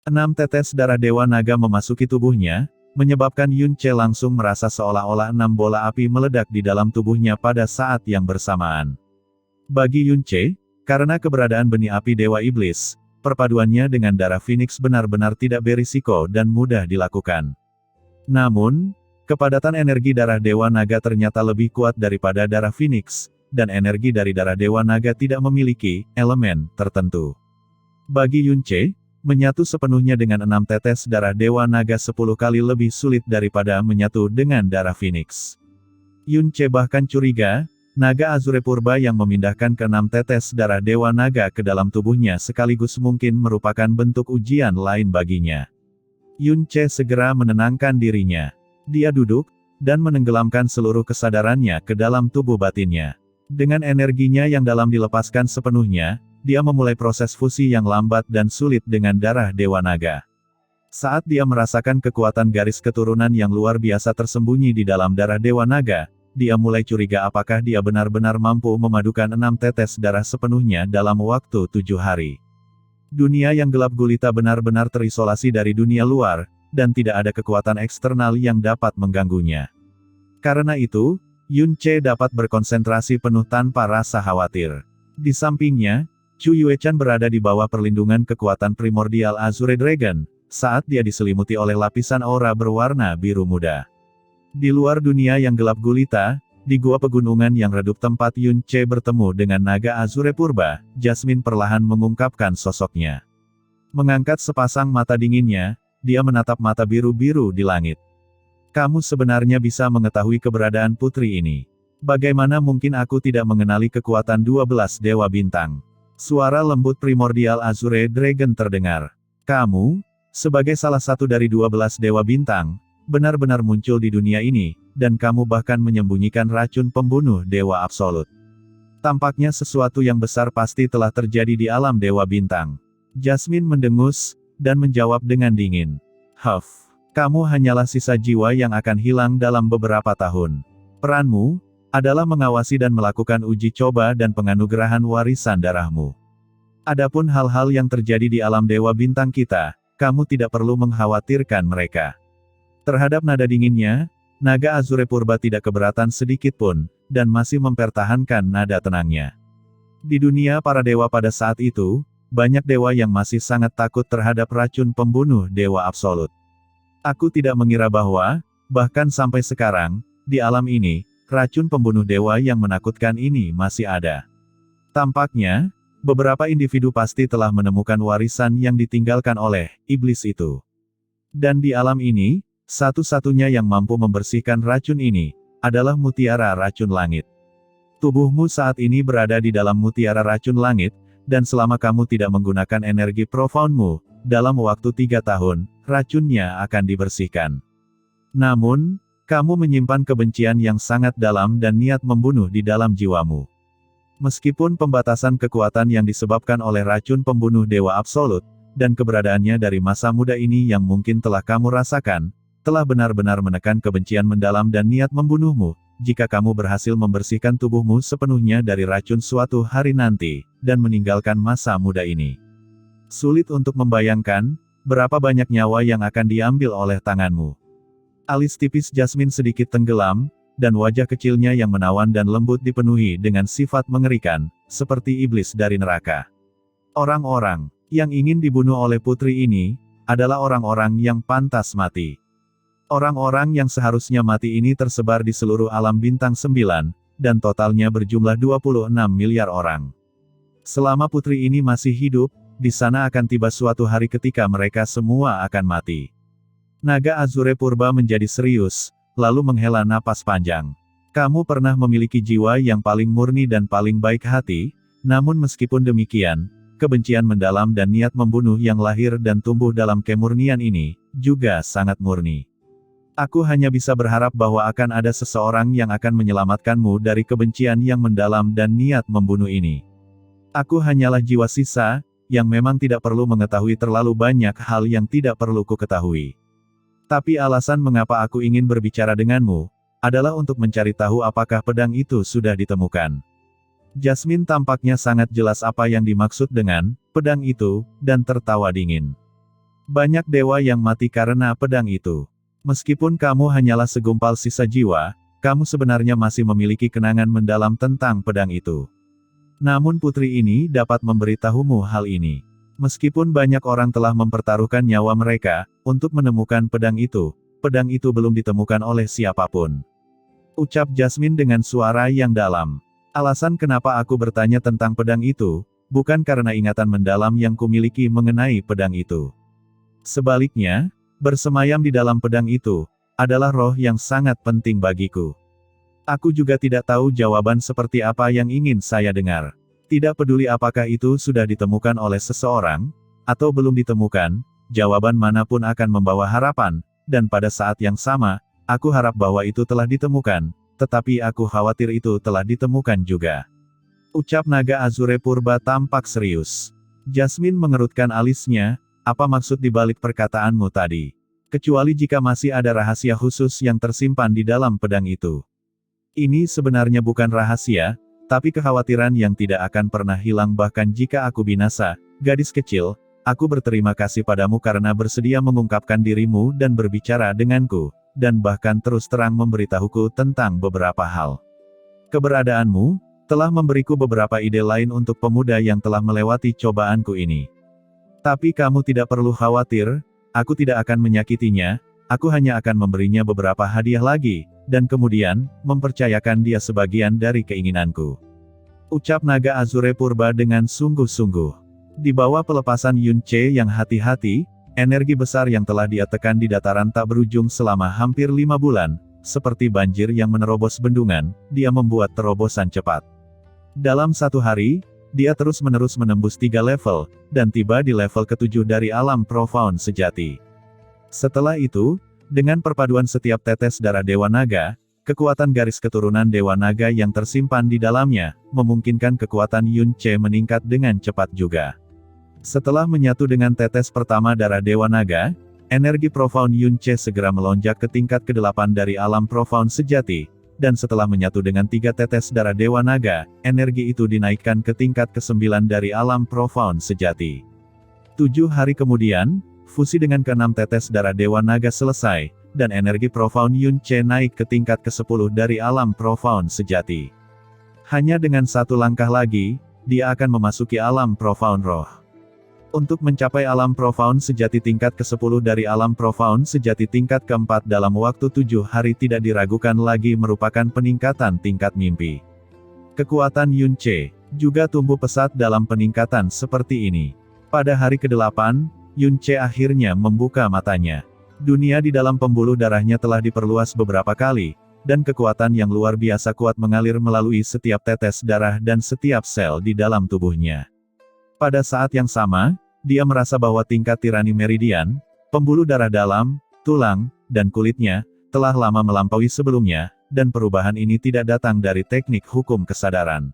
6 tetes darah Dewa Naga memasuki tubuhnya, menyebabkan Yunce langsung merasa seolah-olah 6 bola api meledak di dalam tubuhnya pada saat yang bersamaan. Bagi Yunce, karena keberadaan benih api Dewa Iblis, perpaduannya dengan darah Phoenix benar-benar tidak berisiko dan mudah dilakukan. Namun, kepadatan energi darah Dewa Naga ternyata lebih kuat daripada darah Phoenix, dan energi dari darah Dewa Naga tidak memiliki elemen tertentu. Bagi Yunce, menyatu sepenuhnya dengan 6 tetes darah Dewa Naga 10 kali lebih sulit daripada menyatu dengan darah Phoenix. Yunce bahkan curiga, naga Azure Purba yang memindahkan ke 6 tetes darah Dewa Naga ke dalam tubuhnya sekaligus mungkin merupakan bentuk ujian lain baginya. Yunce segera menenangkan dirinya. Dia duduk, dan menenggelamkan seluruh kesadarannya ke dalam tubuh batinnya. Dengan energinya yang dalam dilepaskan sepenuhnya, dia memulai proses fusi yang lambat dan sulit dengan darah Dewa Naga. Saat dia merasakan kekuatan garis keturunan yang luar biasa tersembunyi di dalam darah Dewa Naga, dia mulai curiga apakah dia benar-benar mampu memadukan 6 tetes darah sepenuhnya dalam waktu 7 hari. Dunia yang gelap gulita benar-benar terisolasi dari dunia luar, dan tidak ada kekuatan eksternal yang dapat mengganggunya. Karena itu, Yunce dapat berkonsentrasi penuh tanpa rasa khawatir. Di sampingnya, Chu Yuechan berada di bawah perlindungan kekuatan primordial Azure Dragon, saat dia diselimuti oleh lapisan aura berwarna biru muda. Di luar dunia yang gelap gulita, di gua pegunungan yang redup tempat Yunce bertemu dengan naga Azure Purba, Jasmine perlahan mengungkapkan sosoknya. Mengangkat sepasang mata dinginnya, dia menatap mata biru-biru di langit. Kamu sebenarnya bisa mengetahui keberadaan putri ini. Bagaimana mungkin aku tidak mengenali kekuatan 12 Dewa Bintang? Suara lembut primordial Azure Dragon terdengar. Kamu, sebagai salah satu dari 12 Dewa Bintang, benar-benar muncul di dunia ini, dan kamu bahkan menyembunyikan racun pembunuh Dewa Absolut. Tampaknya sesuatu yang besar pasti telah terjadi di alam Dewa Bintang. Jasmine mendengus, dan menjawab dengan dingin. Huff, kamu hanyalah sisa jiwa yang akan hilang dalam beberapa tahun. Peranmu adalah mengawasi dan melakukan uji coba dan penganugerahan warisan darahmu. Adapun hal-hal yang terjadi di alam Dewa Bintang kita, kamu tidak perlu mengkhawatirkan mereka. Terhadap nada dinginnya, naga Azure Purba tidak keberatan sedikitpun, dan masih mempertahankan nada tenangnya. Di dunia para dewa pada saat itu, banyak dewa yang masih sangat takut terhadap racun pembunuh Dewa Absolut. Aku tidak mengira bahwa, bahkan sampai sekarang, di alam ini, racun pembunuh dewa yang menakutkan ini masih ada. Tampaknya, beberapa individu pasti telah menemukan warisan yang ditinggalkan oleh iblis itu. Dan di alam ini, satu-satunya yang mampu membersihkan racun ini, adalah mutiara racun langit. Tubuhmu saat ini berada di dalam mutiara racun langit, dan selama kamu tidak menggunakan energi profoundmu, dalam waktu 3 tahun, racunnya akan dibersihkan. Namun, kamu menyimpan kebencian yang sangat dalam dan niat membunuh di dalam jiwamu. Meskipun pembatasan kekuatan yang disebabkan oleh racun pembunuh Dewa Absolut, dan keberadaannya dari masa muda ini yang mungkin telah kamu rasakan, telah benar-benar menekan kebencian mendalam dan niat membunuhmu, jika kamu berhasil membersihkan tubuhmu sepenuhnya dari racun suatu hari nanti, dan meninggalkan masa muda ini. Sulit untuk membayangkan, berapa banyak nyawa yang akan diambil oleh tanganmu. Alis tipis Jasmine sedikit tenggelam, dan wajah kecilnya yang menawan dan lembut dipenuhi dengan sifat mengerikan, seperti iblis dari neraka. Orang-orang yang ingin dibunuh oleh putri ini, adalah orang-orang yang pantas mati. Orang-orang yang seharusnya mati ini tersebar di seluruh alam bintang 9, dan totalnya berjumlah 26 miliar orang. Selama putri ini masih hidup, di sana akan tiba suatu hari ketika mereka semua akan mati. Naga Azure Purba menjadi serius, lalu menghela napas panjang. Kamu pernah memiliki jiwa yang paling murni dan paling baik hati, namun meskipun demikian, kebencian mendalam dan niat membunuh yang lahir dan tumbuh dalam kemurnian ini, juga sangat murni. Aku hanya bisa berharap bahwa akan ada seseorang yang akan menyelamatkanmu dari kebencian yang mendalam dan niat membunuh ini. Aku hanyalah jiwa sisa, yang memang tidak perlu mengetahui terlalu banyak hal yang tidak perlu ku ketahui. Tapi alasan mengapa aku ingin berbicara denganmu, adalah untuk mencari tahu apakah pedang itu sudah ditemukan. Jasmine tampaknya sangat jelas apa yang dimaksud dengan pedang itu, dan tertawa dingin. Banyak dewa yang mati karena pedang itu. Meskipun kamu hanyalah segumpal sisa jiwa, kamu sebenarnya masih memiliki kenangan mendalam tentang pedang itu. Namun putri ini dapat memberitahumu hal ini. Meskipun banyak orang telah mempertaruhkan nyawa mereka untuk menemukan pedang itu belum ditemukan oleh siapapun. Ucap Jasmine dengan suara yang dalam. Alasan kenapa aku bertanya tentang pedang itu, bukan karena ingatan mendalam yang kumiliki mengenai pedang itu. Sebaliknya, bersemayam di dalam pedang itu adalah roh yang sangat penting bagiku. Aku juga tidak tahu jawaban seperti apa yang ingin saya dengar. Tidak peduli apakah itu sudah ditemukan oleh seseorang, atau belum ditemukan, jawaban manapun akan membawa harapan, dan pada saat yang sama, aku harap bahwa itu telah ditemukan, tetapi aku khawatir itu telah ditemukan juga. Ucap naga Azure Purba tampak serius. Jasmine mengerutkan alisnya, apa maksud dibalik perkataanmu tadi? Kecuali jika masih ada rahasia khusus yang tersimpan di dalam pedang itu. Ini sebenarnya bukan rahasia, tapi kekhawatiran yang tidak akan pernah hilang bahkan jika aku binasa. Gadis kecil, aku berterima kasih padamu karena bersedia mengungkapkan dirimu dan berbicara denganku, dan bahkan terus terang memberitahuku tentang beberapa hal. Keberadaanmu telah memberiku beberapa ide lain untuk pemuda yang telah melewati cobaanku ini. Tapi kamu tidak perlu khawatir, aku tidak akan menyakitinya, aku hanya akan memberinya beberapa hadiah lagi, dan kemudian, mempercayakan dia sebagian dari keinginanku. Ucap naga Azure Purba dengan sungguh-sungguh. Di bawah pelepasan Yunche yang hati-hati, energi besar yang telah dia tekan di dataran tak berujung selama hampir 5 bulan, seperti banjir yang menerobos bendungan, dia membuat terobosan cepat. Dalam 1 hari, dia terus-menerus menembus 3 level, dan tiba di level ke-7 dari alam profound sejati. Setelah itu, dengan perpaduan setiap tetes darah Dewa Naga, kekuatan garis keturunan Dewa Naga yang tersimpan di dalamnya, memungkinkan kekuatan Yunche meningkat dengan cepat juga. Setelah menyatu dengan tetes pertama darah Dewa Naga, energi profound Yunche segera melonjak ke tingkat ke-8 dari alam profound sejati, dan setelah menyatu dengan 3 tetes darah Dewa Naga, energi itu dinaikkan ke tingkat ke-9 dari alam profound sejati. 7 hari kemudian, fusi dengan ke-6 tetes darah Dewa Naga selesai, dan energi profound Yunche naik ke tingkat ke-10 dari alam profound sejati. Hanya dengan 1 langkah lagi, dia akan memasuki alam profound roh. Untuk mencapai alam profound sejati tingkat ke-10 dari alam profound sejati tingkat ke-4 dalam waktu 7 hari tidak diragukan lagi merupakan peningkatan tingkat mimpi. Kekuatan Yunche juga tumbuh pesat dalam peningkatan seperti ini. Pada hari ke-8, Yunche akhirnya membuka matanya. Dunia di dalam pembuluh darahnya telah diperluas beberapa kali, dan kekuatan yang luar biasa kuat mengalir melalui setiap tetes darah dan setiap sel di dalam tubuhnya. Pada saat yang sama, dia merasa bahwa tingkat tirani meridian, pembuluh darah dalam, tulang, dan kulitnya, telah lama melampaui sebelumnya, dan perubahan ini tidak datang dari teknik hukum kesadaran.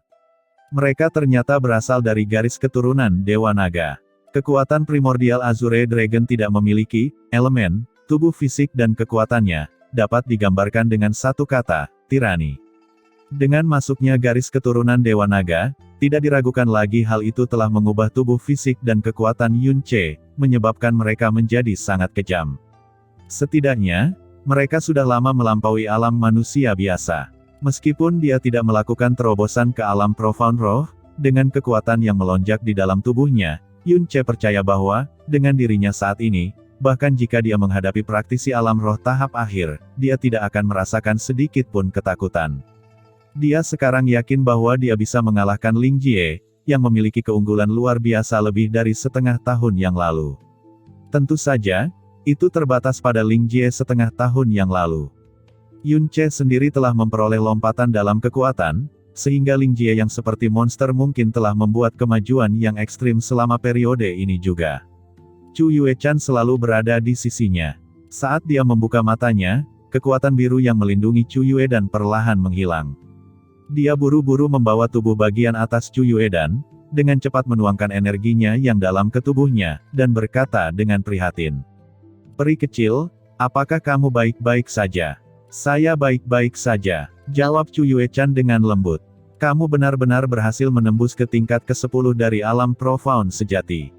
Mereka ternyata berasal dari garis keturunan Dewa Naga. Kekuatan primordial Azure Dragon tidak memiliki elemen tubuh fisik dan kekuatannya dapat digambarkan dengan satu kata, tirani. Dengan masuknya garis keturunan Dewa Naga, tidak diragukan lagi hal itu telah mengubah tubuh fisik dan kekuatan Yunche, menyebabkan mereka menjadi sangat kejam. Setidaknya, mereka sudah lama melampaui alam manusia biasa. Meskipun dia tidak melakukan terobosan ke alam profound roh, dengan kekuatan yang melonjak di dalam tubuhnya, Yunche percaya bahwa, dengan dirinya saat ini, bahkan jika dia menghadapi praktisi alam roh tahap akhir, dia tidak akan merasakan sedikit pun ketakutan. Dia sekarang yakin bahwa dia bisa mengalahkan Ling Jie, yang memiliki keunggulan luar biasa lebih dari setengah tahun yang lalu. Tentu saja, itu terbatas pada Ling Jie setengah tahun yang lalu. Yunche sendiri telah memperoleh lompatan dalam kekuatan, sehingga Ling Jie yang seperti monster mungkin telah membuat kemajuan yang ekstrim selama periode ini juga. Chu Yue-chan selalu berada di sisinya. Saat dia membuka matanya, kekuatan biru yang melindungi Chu Yue-dan perlahan menghilang. Dia buru-buru membawa tubuh bagian atas Chu Yue-dan, dengan cepat menuangkan energinya yang dalam ke tubuhnya, dan berkata dengan prihatin. "Peri kecil, apakah kamu baik-baik saja?" "Saya baik-baik saja," jawab Chu Yue-chan dengan lembut. "Kamu benar-benar berhasil menembus ke tingkat ke-10 dari alam profound sejati."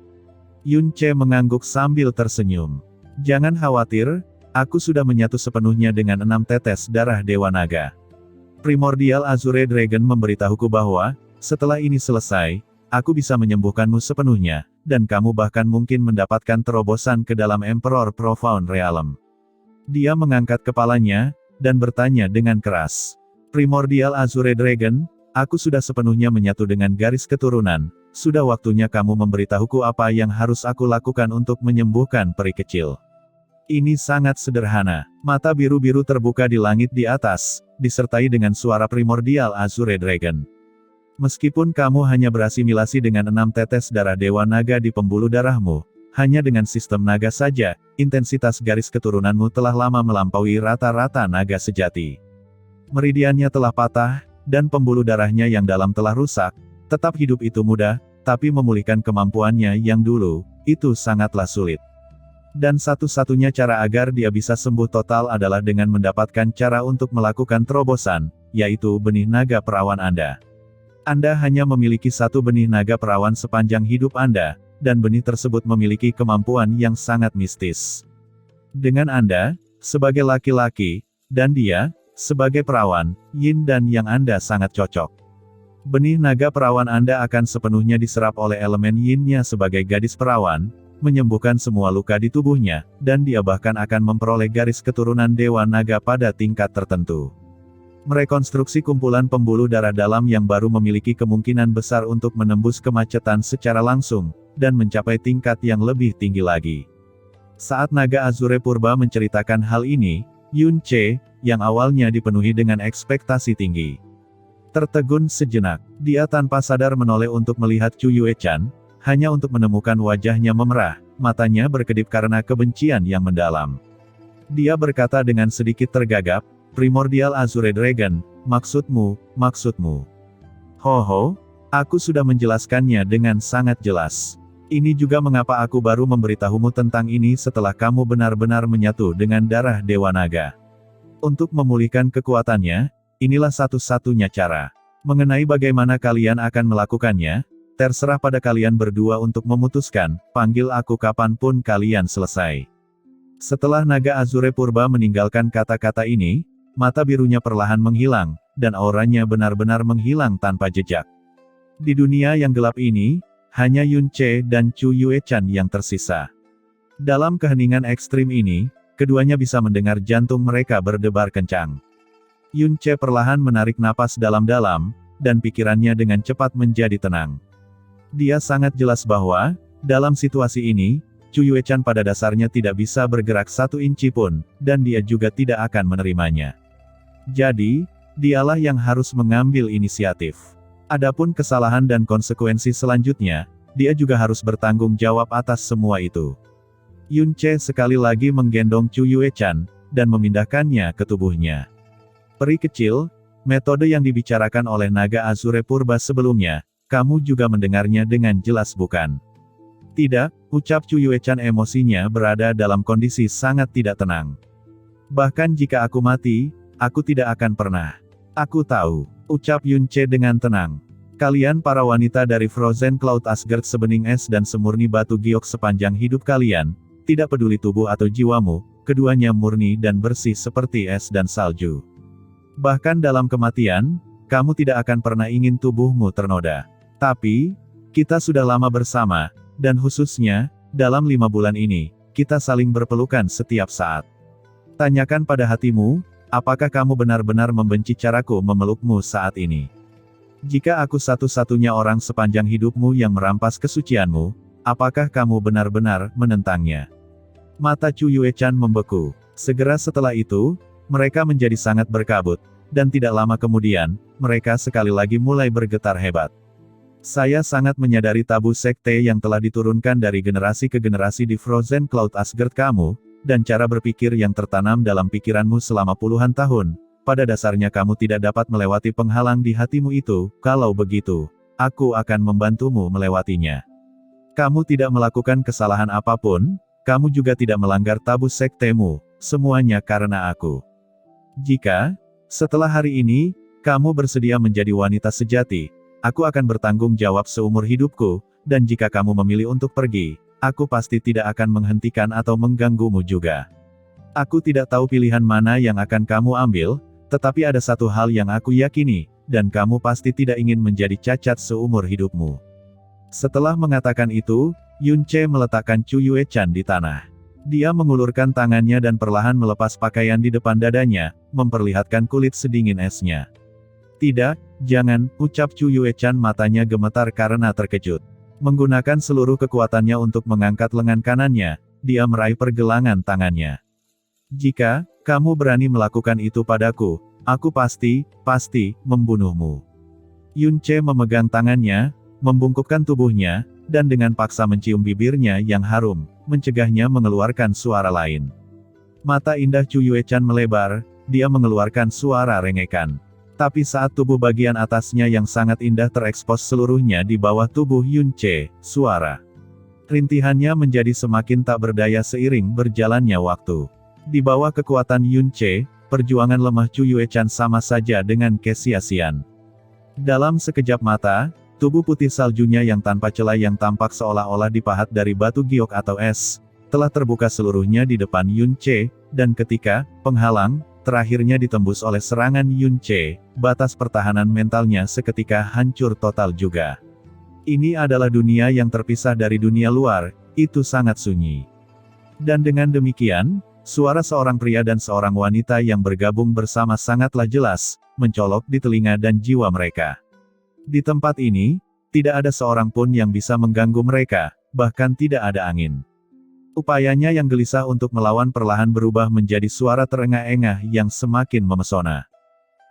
Yunce mengangguk sambil tersenyum. Jangan khawatir, aku sudah menyatu sepenuhnya dengan 6 tetes darah Dewa Naga. Primordial Azure Dragon memberitahuku bahwa, setelah ini selesai, aku bisa menyembuhkanmu sepenuhnya, dan kamu bahkan mungkin mendapatkan terobosan ke dalam Emperor Profound Realm. Dia mengangkat kepalanya, dan bertanya dengan keras. Primordial Azure Dragon, aku sudah sepenuhnya menyatu dengan garis keturunan, sudah waktunya kamu memberitahuku apa yang harus aku lakukan untuk menyembuhkan peri kecil. Ini sangat sederhana. Mata biru-biru terbuka di langit di atas, disertai dengan suara Primordial Azure Dragon. Meskipun kamu hanya berasimilasi dengan 6 tetes darah Dewa Naga di pembuluh darahmu, hanya dengan sistem naga saja, intensitas garis keturunanmu telah lama melampaui rata-rata naga sejati. Meridiannya telah patah, dan pembuluh darahnya yang dalam telah rusak. Tetap hidup itu mudah, tapi memulihkan kemampuannya yang dulu, itu sangatlah sulit. Dan satu-satunya cara agar dia bisa sembuh total adalah dengan mendapatkan cara untuk melakukan terobosan, yaitu benih naga perawan Anda. Anda hanya memiliki satu benih naga perawan sepanjang hidup Anda, dan benih tersebut memiliki kemampuan yang sangat mistis. Dengan Anda, sebagai laki-laki, dan dia, sebagai perawan, yin dan yang Anda sangat cocok. Benih naga perawan Anda akan sepenuhnya diserap oleh elemen yin-nya sebagai gadis perawan, menyembuhkan semua luka di tubuhnya, dan dia bahkan akan memperoleh garis keturunan Dewa Naga pada tingkat tertentu. Merekonstruksi kumpulan pembuluh darah dalam yang baru memiliki kemungkinan besar untuk menembus kemacetan secara langsung, dan mencapai tingkat yang lebih tinggi lagi. Saat Naga Azure Purba menceritakan hal ini, Yunce, yang awalnya dipenuhi dengan ekspektasi tinggi, tertegun sejenak. Dia tanpa sadar menoleh untuk melihat Chu Yue-chan, hanya untuk menemukan wajahnya memerah, matanya berkedip karena kebencian yang mendalam. Dia berkata dengan sedikit tergagap, Primordial Azure Dragon, maksudmu. Ho, aku sudah menjelaskannya dengan sangat jelas. Ini juga mengapa aku baru memberitahumu tentang ini setelah kamu benar-benar menyatu dengan darah Dewa Naga. Untuk memulihkan kekuatannya, inilah satu-satunya cara. Mengenai bagaimana kalian akan melakukannya, terserah pada kalian berdua untuk memutuskan, panggil aku kapanpun kalian selesai. Setelah Naga Azure Purba meninggalkan kata-kata ini, mata birunya perlahan menghilang, dan auranya benar-benar menghilang tanpa jejak. Di dunia yang gelap ini, hanya Yunce dan Chu Yue-chan yang tersisa. Dalam keheningan ekstrim ini, keduanya bisa mendengar jantung mereka berdebar kencang. Yunce perlahan menarik napas dalam-dalam, dan pikirannya dengan cepat menjadi tenang. Dia sangat jelas bahwa, dalam situasi ini, Chu Yue-chan pada dasarnya tidak bisa bergerak 1 inci pun, dan dia juga tidak akan menerimanya. Jadi, dialah yang harus mengambil inisiatif. Adapun kesalahan dan konsekuensi selanjutnya, dia juga harus bertanggung jawab atas semua itu. Yunce sekali lagi menggendong Chu Yue-chan, dan memindahkannya ke tubuhnya. Peri kecil, metode yang dibicarakan oleh Naga Azure Purba sebelumnya, kamu juga mendengarnya dengan jelas bukan? Tidak, ucap Chu Yue-chan, emosinya berada dalam kondisi sangat tidak tenang. Bahkan jika aku mati, aku tidak akan pernah. Aku tahu, ucap Yunce dengan tenang. Kalian para wanita dari Frozen Cloud Asgard sebening es dan semurni batu giok sepanjang hidup kalian, tidak peduli tubuh atau jiwamu, keduanya murni dan bersih seperti es dan salju. Bahkan dalam kematian, kamu tidak akan pernah ingin tubuhmu ternoda. Tapi, kita sudah lama bersama, dan khususnya, dalam 5 bulan ini, kita saling berpelukan setiap saat. Tanyakan pada hatimu, apakah kamu benar-benar membenci caraku memelukmu saat ini? Jika aku satu-satunya orang sepanjang hidupmu yang merampas kesucianmu, apakah kamu benar-benar menentangnya? Mata Chu Yue-chan membeku. Segera setelah itu, mereka menjadi sangat berkabut, dan tidak lama kemudian, mereka sekali lagi mulai bergetar hebat. Saya sangat menyadari tabu sekte yang telah diturunkan dari generasi ke generasi di Frozen Cloud Asgard kamu, dan cara berpikir yang tertanam dalam pikiranmu selama puluhan tahun. Pada dasarnya kamu tidak dapat melewati penghalang di hatimu itu, kalau begitu, aku akan membantumu melewatinya. Kamu tidak melakukan kesalahan apapun, kamu juga tidak melanggar tabu sektemu, semuanya karena aku. Jika, setelah hari ini, kamu bersedia menjadi wanita sejati, aku akan bertanggung jawab seumur hidupku, dan jika kamu memilih untuk pergi, aku pasti tidak akan menghentikan atau mengganggumu juga. Aku tidak tahu pilihan mana yang akan kamu ambil, tetapi ada satu hal yang aku yakini, dan kamu pasti tidak ingin menjadi cacat seumur hidupmu. Setelah mengatakan itu, Yun Ce meletakkan Chu Yue Chan di tanah. Dia mengulurkan tangannya dan perlahan melepas pakaian di depan dadanya, memperlihatkan kulit sedingin esnya. Tidak, jangan, ucap Chu Yue Chan, matanya gemetar karena terkejut. Menggunakan seluruh kekuatannya untuk mengangkat lengan kanannya, dia meraih pergelangan tangannya. Jika kamu berani melakukan itu padaku, aku pasti membunuhmu. Yun Ce memegang tangannya, membungkukkan tubuhnya, dan dengan paksa mencium bibirnya yang harum, mencegahnya mengeluarkan suara lain. Mata indah Chu Yue Chan melebar, dia mengeluarkan suara rengekan. Tapi saat tubuh bagian atasnya yang sangat indah terekspos seluruhnya di bawah tubuh Yun Ce, suara rintihannya menjadi semakin tak berdaya seiring berjalannya waktu. Di bawah kekuatan Yun Ce, perjuangan lemah Chu Yue Chan sama saja dengan kesia-siaan. Dalam sekejap mata, tubuh putih saljunya yang tanpa celah yang tampak seolah-olah dipahat dari batu giok atau es, telah terbuka seluruhnya di depan Yun Ce, dan ketika penghalang terakhirnya ditembus oleh serangan Yun Ce, batas pertahanan mentalnya seketika hancur total juga. Ini adalah dunia yang terpisah dari dunia luar, itu sangat sunyi. Dan dengan demikian, suara seorang pria dan seorang wanita yang bergabung bersama sangatlah jelas, mencolok di telinga dan jiwa mereka. Di tempat ini, tidak ada seorang pun yang bisa mengganggu mereka, bahkan tidak ada angin. Upayanya yang gelisah untuk melawan perlahan berubah menjadi suara terengah-engah yang semakin memesona.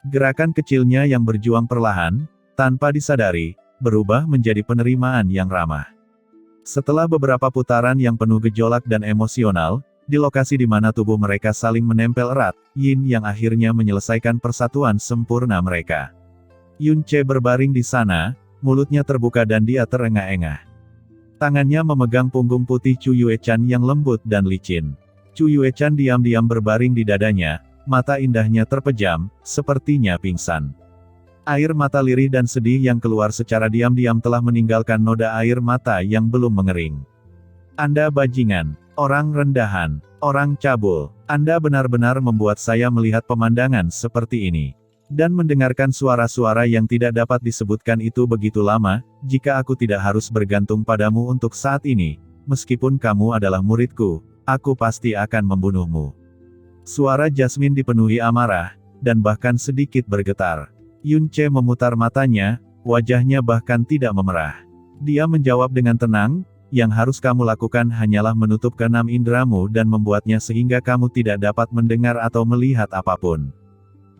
Gerakan kecilnya yang berjuang perlahan, tanpa disadari, berubah menjadi penerimaan yang ramah. Setelah beberapa putaran yang penuh gejolak dan emosional, di lokasi di mana tubuh mereka saling menempel erat, Yin yang akhirnya menyelesaikan persatuan sempurna mereka. Yun Ce berbaring di sana, mulutnya terbuka dan dia terengah-engah. Tangannya memegang punggung putih Chu Yue Chan yang lembut dan licin. Chu Yue Chan diam-diam berbaring di dadanya, mata indahnya terpejam, sepertinya pingsan. Air mata lirih dan sedih yang keluar secara diam-diam telah meninggalkan noda air mata yang belum mengering. Anda bajingan, orang rendahan, orang cabul, Anda benar-benar membuat saya melihat pemandangan seperti ini. Dan mendengarkan suara-suara yang tidak dapat disebutkan itu begitu lama, jika aku tidak harus bergantung padamu untuk saat ini, meskipun kamu adalah muridku, aku pasti akan membunuhmu. Suara Jasmine dipenuhi amarah, dan bahkan sedikit bergetar. Yun Ce memutar matanya, wajahnya bahkan tidak memerah. Dia menjawab dengan tenang, yang harus kamu lakukan hanyalah menutup keenam indramu dan membuatnya sehingga kamu tidak dapat mendengar atau melihat apapun.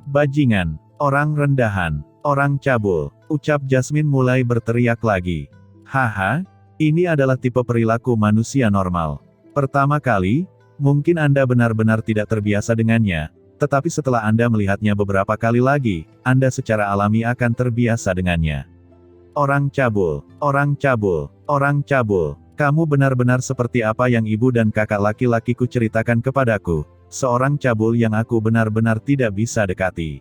Bajingan, orang rendahan, orang cabul, ucap Jasmine mulai berteriak lagi. Haha, ini adalah tipe perilaku manusia normal. Pertama kali, mungkin Anda benar-benar tidak terbiasa dengannya, tetapi setelah Anda melihatnya beberapa kali lagi, Anda secara alami akan terbiasa dengannya. Orang cabul, orang cabul, orang cabul, kamu benar-benar seperti apa yang ibu dan kakak laki-lakiku ceritakan kepadaku. Seorang cabul yang aku benar-benar tidak bisa dekati.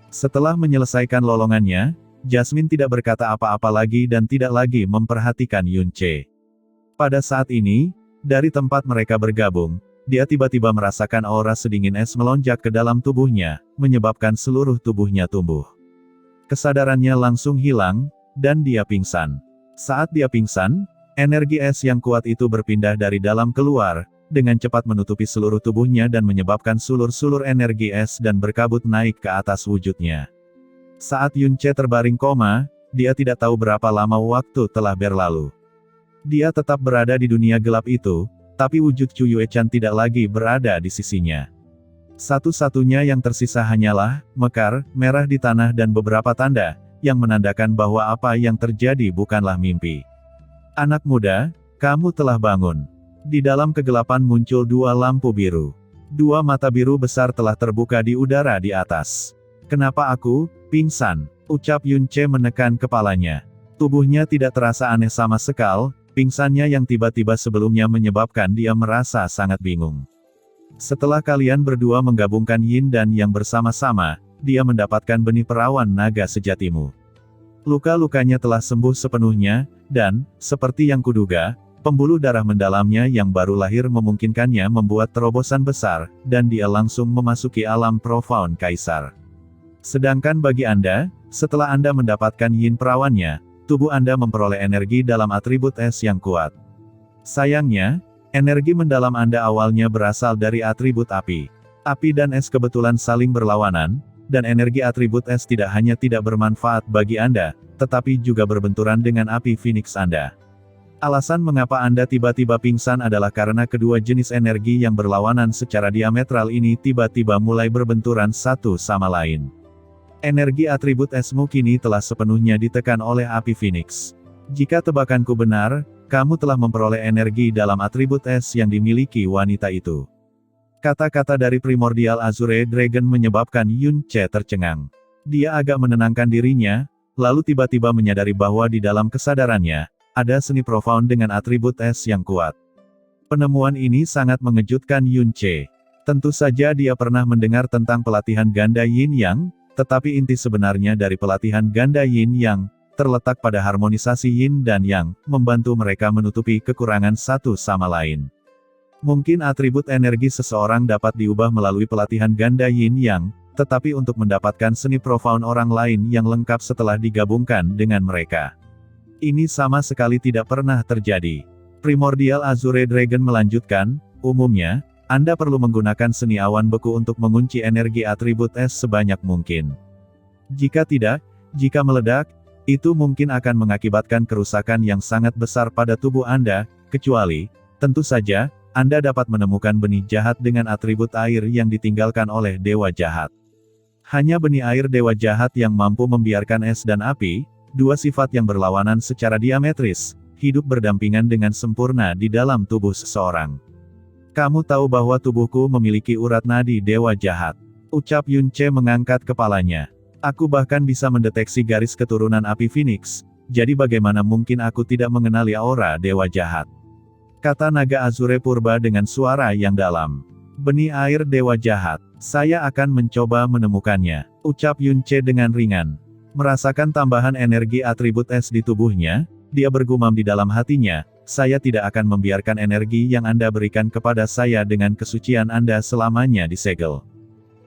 Setelah menyelesaikan lolongannya, Jasmine tidak berkata apa-apa lagi dan tidak lagi memperhatikan Yun Ce. Pada saat ini, dari tempat mereka bergabung, dia tiba-tiba merasakan aura sedingin es melonjak ke dalam tubuhnya, menyebabkan seluruh tubuhnya tumbuh. Kesadarannya langsung hilang, dan dia pingsan. Saat dia pingsan, energi es yang kuat itu berpindah dari dalam keluar, dengan cepat menutupi seluruh tubuhnya dan menyebabkan sulur-sulur energi es dan berkabut naik ke atas wujudnya. Saat Yun Ce terbaring koma, dia tidak tahu berapa lama waktu telah berlalu. Dia tetap berada di dunia gelap itu, tapi wujud Chu Yue Chan tidak lagi berada di sisinya. Satu-satunya yang tersisa hanyalah mekar merah di tanah dan beberapa tanda, yang menandakan bahwa apa yang terjadi bukanlah mimpi. Anak muda, kamu telah bangun. Di dalam kegelapan muncul dua lampu biru. Dua mata biru besar telah terbuka di udara di atas. Kenapa aku pingsan? Ucap Yun Ce menekan kepalanya. Tubuhnya tidak terasa aneh sama sekali, pingsannya yang tiba-tiba sebelumnya menyebabkan dia merasa sangat bingung. Setelah kalian berdua menggabungkan yin dan yang bersama-sama, dia mendapatkan benih perawan naga sejatimu. Luka-lukanya telah sembuh sepenuhnya, dan, seperti yang kuduga, Pembuluh darah mendalamnya yang baru lahir memungkinkannya membuat terobosan besar, dan dia langsung memasuki alam profound kaisar. Sedangkan bagi Anda, setelah Anda mendapatkan yin perawannya, tubuh Anda memperoleh energi dalam atribut es yang kuat. Sayangnya, energi mendalam Anda awalnya berasal dari atribut api. Api dan es kebetulan saling berlawanan, dan energi atribut es tidak hanya tidak bermanfaat bagi Anda, tetapi juga berbenturan dengan api Phoenix Anda. Alasan mengapa Anda tiba-tiba pingsan adalah karena kedua jenis energi yang berlawanan secara diametral ini tiba-tiba mulai berbenturan satu sama lain. Energi atribut esmu kini telah sepenuhnya ditekan oleh api Phoenix. Jika tebakanku benar, kamu telah memperoleh energi dalam atribut es yang dimiliki wanita itu. Kata-kata dari Primordial Azure Dragon menyebabkan Yun Ce tercengang. Dia agak menenangkan dirinya, lalu tiba-tiba menyadari bahwa di dalam kesadarannya, ada seni profound dengan atribut es yang kuat. Penemuan ini sangat mengejutkan Yun Ce. Tentu saja dia pernah mendengar tentang pelatihan ganda Yin Yang, tetapi inti sebenarnya dari pelatihan ganda Yin Yang, terletak pada harmonisasi Yin dan Yang, membantu mereka menutupi kekurangan satu sama lain. Mungkin atribut energi seseorang dapat diubah melalui pelatihan ganda Yin Yang, tetapi untuk mendapatkan seni profound orang lain yang lengkap setelah digabungkan dengan mereka. Ini sama sekali tidak pernah terjadi. Primordial Azure Dragon melanjutkan, umumnya, Anda perlu menggunakan seni awan beku untuk mengunci energi atribut es sebanyak mungkin. Jika tidak, jika meledak, itu mungkin akan mengakibatkan kerusakan yang sangat besar pada tubuh Anda, kecuali, tentu saja, Anda dapat menemukan benih jahat dengan atribut air yang ditinggalkan oleh dewa jahat. Hanya benih air dewa jahat yang mampu membiarkan es dan api, dua sifat yang berlawanan secara diametris, hidup berdampingan dengan sempurna di dalam tubuh seseorang. Kamu tahu bahwa tubuhku memiliki urat nadi dewa jahat. Ucap Yun Ce mengangkat kepalanya. Aku bahkan bisa mendeteksi garis keturunan api Phoenix, jadi bagaimana mungkin aku tidak mengenali aura dewa jahat? Kata naga Azure Purba dengan suara yang dalam. Benih air dewa jahat, saya akan mencoba menemukannya. Ucap Yun Ce dengan ringan. Merasakan tambahan energi atribut es di tubuhnya, dia bergumam di dalam hatinya, saya tidak akan membiarkan energi yang Anda berikan kepada saya dengan kesucian Anda selamanya disegel.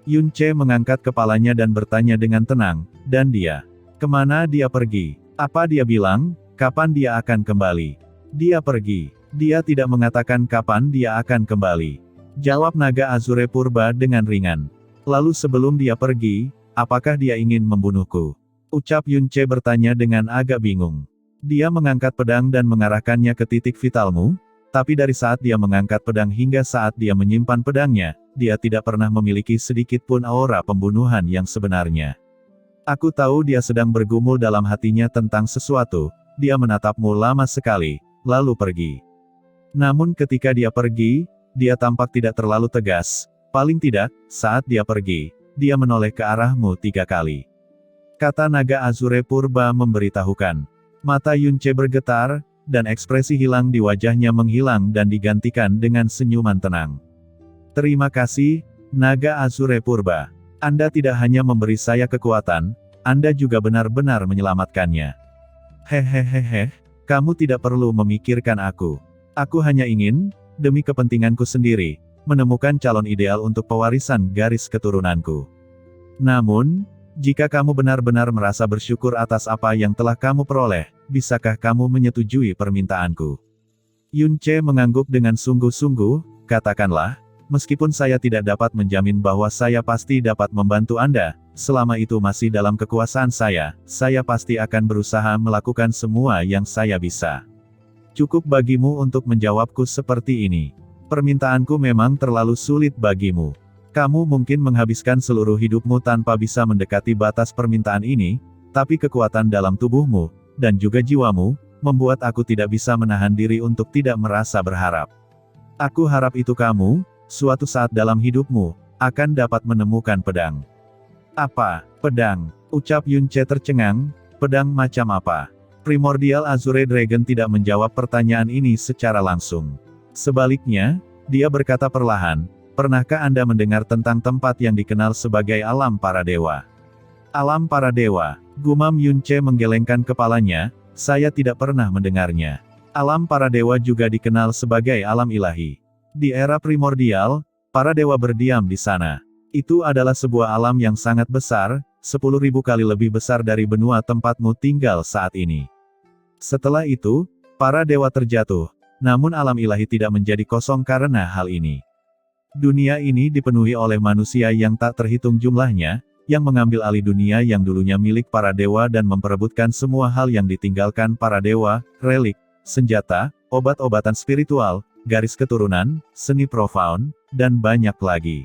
Yun Ce mengangkat kepalanya dan bertanya dengan tenang, dan dia? Kemana dia pergi? Apa dia bilang? Kapan dia akan kembali? Dia pergi. Dia tidak mengatakan kapan dia akan kembali. Jawab naga Azure Purba dengan ringan. Lalu sebelum dia pergi, apakah dia ingin membunuhku? Ucap Yun Ce bertanya dengan agak bingung. Dia mengangkat pedang dan mengarahkannya ke titik vitalmu, tapi dari saat dia mengangkat pedang hingga saat dia menyimpan pedangnya, dia tidak pernah memiliki sedikit pun aura pembunuhan yang sebenarnya. Aku tahu dia sedang bergumul dalam hatinya tentang sesuatu, dia menatapmu lama sekali, lalu pergi. Namun ketika dia pergi, dia tampak tidak terlalu tegas, paling tidak, saat dia pergi, dia menoleh ke arahmu 3 kali. Kata naga Azure Purba memberitahukan. Mata Yun Ce bergetar, dan ekspresi hilang di wajahnya menghilang dan digantikan dengan senyuman tenang. Terima kasih, naga Azure Purba. Anda tidak hanya memberi saya kekuatan, Anda juga benar-benar menyelamatkannya. Hehehehe, kamu tidak perlu memikirkan aku. Aku hanya ingin, demi kepentinganku sendiri, menemukan calon ideal untuk pewarisan garis keturunanku. Namun, jika kamu benar-benar merasa bersyukur atas apa yang telah kamu peroleh, bisakah kamu menyetujui permintaanku? Yun Ce mengangguk dengan sungguh-sungguh, katakanlah, meskipun saya tidak dapat menjamin bahwa saya pasti dapat membantu Anda, selama itu masih dalam kekuasaan saya pasti akan berusaha melakukan semua yang saya bisa. Cukup bagimu untuk menjawabku seperti ini. Permintaanku memang terlalu sulit bagimu. Kamu mungkin menghabiskan seluruh hidupmu tanpa bisa mendekati batas permintaan ini, tapi kekuatan dalam tubuhmu, dan juga jiwamu, membuat aku tidak bisa menahan diri untuk tidak merasa berharap. Aku harap itu kamu, suatu saat dalam hidupmu, akan dapat menemukan pedang. Apa, pedang? Ucap Yun Ce tercengang, pedang macam apa? Primordial Azure Dragon tidak menjawab pertanyaan ini secara langsung. Sebaliknya, dia berkata perlahan, pernahkah Anda mendengar tentang tempat yang dikenal sebagai Alam Para Dewa? Alam Para Dewa, gumam Yun Ce menggelengkan kepalanya, saya tidak pernah mendengarnya. Alam para dewa juga dikenal sebagai alam ilahi. Di era primordial, para dewa berdiam di sana. Itu adalah sebuah alam yang sangat besar, 10.000 kali lebih besar dari benua tempatmu tinggal saat ini. Setelah itu, para dewa terjatuh, namun alam ilahi tidak menjadi kosong karena hal ini. Dunia ini dipenuhi oleh manusia yang tak terhitung jumlahnya, yang mengambil alih dunia yang dulunya milik para dewa dan memperebutkan semua hal yang ditinggalkan para dewa, relik, senjata, obat-obatan spiritual, garis keturunan, seni profound, dan banyak lagi.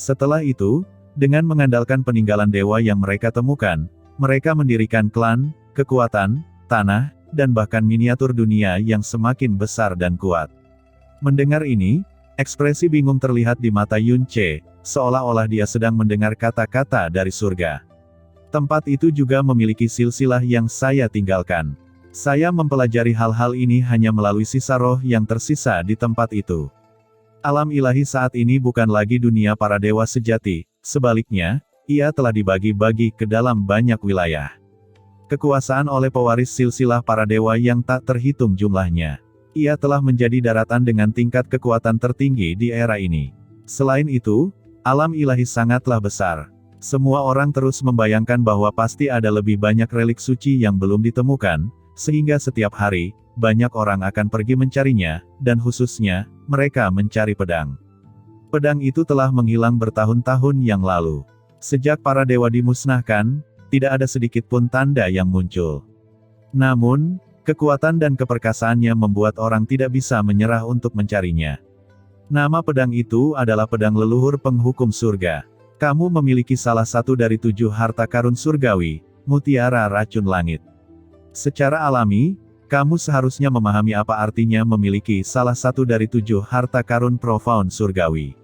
Setelah itu, dengan mengandalkan peninggalan dewa yang mereka temukan, mereka mendirikan klan, kekuatan, tanah, dan bahkan miniatur dunia yang semakin besar dan kuat. Mendengar ini, ekspresi bingung terlihat di mata Yun Che, seolah-olah dia sedang mendengar kata-kata dari surga. Tempat itu juga memiliki silsilah yang saya tinggalkan. Saya mempelajari hal-hal ini hanya melalui sisa roh yang tersisa di tempat itu. Alam ilahi saat ini bukan lagi dunia para dewa sejati, sebaliknya, ia telah dibagi-bagi ke dalam banyak wilayah. Kekuasaan oleh pewaris silsilah para dewa yang tak terhitung jumlahnya. Ia telah menjadi daratan dengan tingkat kekuatan tertinggi di era ini. Selain itu, alam ilahi sangatlah besar. Semua orang terus membayangkan bahwa pasti ada lebih banyak relik suci yang belum ditemukan, sehingga setiap hari, banyak orang akan pergi mencarinya, dan khususnya, mereka mencari pedang. Pedang itu telah menghilang bertahun-tahun yang lalu. Sejak para dewa dimusnahkan, tidak ada sedikit pun tanda yang muncul. Namun, kekuatan dan keperkasaannya membuat orang tidak bisa menyerah untuk mencarinya. Nama pedang itu adalah pedang leluhur penghukum surga. Kamu memiliki salah satu dari 7 harta karun surgawi, mutiara racun langit. Secara alami, kamu seharusnya memahami apa artinya memiliki salah satu dari 7 harta karun profound surgawi.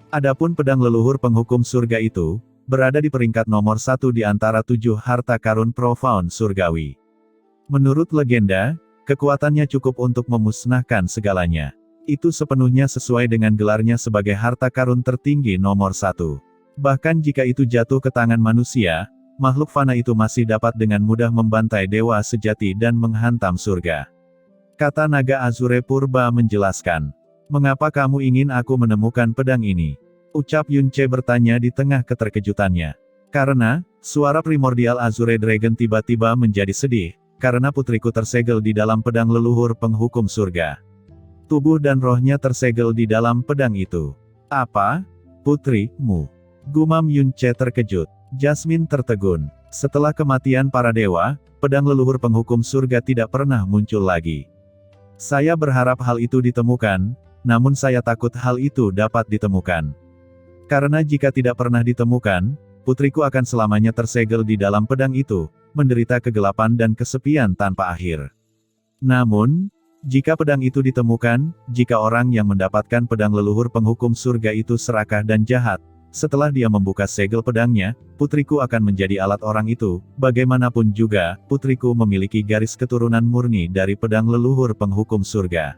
Adapun pedang leluhur penghukum surga itu, berada di peringkat nomor 1 di antara 7 harta karun profound surgawi. Menurut legenda, kekuatannya cukup untuk memusnahkan segalanya. Itu sepenuhnya sesuai dengan gelarnya sebagai harta karun tertinggi nomor 1. Bahkan jika itu jatuh ke tangan manusia, makhluk fana itu masih dapat dengan mudah membantai dewa sejati dan menghantam surga. Kata naga Azure Purba menjelaskan. Mengapa kamu ingin aku menemukan pedang ini? Ucap Yun Che bertanya di tengah keterkejutannya. Karena, suara primordial Azure Dragon tiba-tiba menjadi sedih, karena putriku tersegel di dalam pedang leluhur penghukum surga. Tubuh dan rohnya tersegel di dalam pedang itu. Apa? Putrimu? Gumam Yun Che terkejut. Jasmine tertegun. Setelah kematian para dewa, pedang leluhur penghukum surga tidak pernah muncul lagi. Saya berharap hal itu ditemukan, namun saya takut hal itu dapat ditemukan. Karena jika tidak pernah ditemukan, putriku akan selamanya tersegel di dalam pedang itu, menderita kegelapan dan kesepian tanpa akhir. Namun, jika pedang itu ditemukan, jika orang yang mendapatkan pedang leluhur penghukum surga itu serakah dan jahat, setelah dia membuka segel pedangnya, putriku akan menjadi alat orang itu. Bagaimanapun juga, putriku memiliki garis keturunan murni dari pedang leluhur penghukum surga.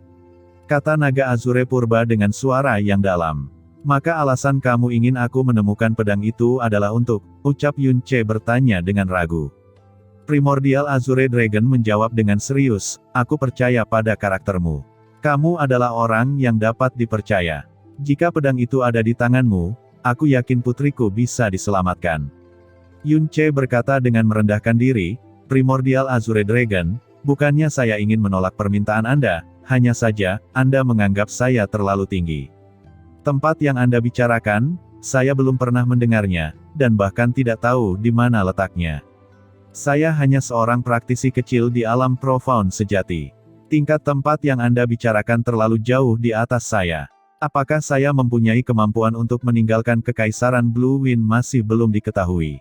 Kata naga Azure Purba dengan suara yang dalam. Maka alasan kamu ingin aku menemukan pedang itu adalah untuk, ucap Yun Che bertanya dengan ragu. Primordial Azure Dragon menjawab dengan serius, aku percaya pada karaktermu. Kamu adalah orang yang dapat dipercaya. Jika pedang itu ada di tanganmu, aku yakin putriku bisa diselamatkan. Yun Che berkata dengan merendahkan diri, Primordial Azure Dragon, bukannya saya ingin menolak permintaan Anda, hanya saja, Anda menganggap saya terlalu tinggi. Tempat yang Anda bicarakan, saya belum pernah mendengarnya, dan bahkan tidak tahu di mana letaknya. Saya hanya seorang praktisi kecil di alam profound sejati. Tingkat tempat yang Anda bicarakan terlalu jauh di atas saya. Apakah saya mempunyai kemampuan untuk meninggalkan kekaisaran Blue Wind masih belum diketahui.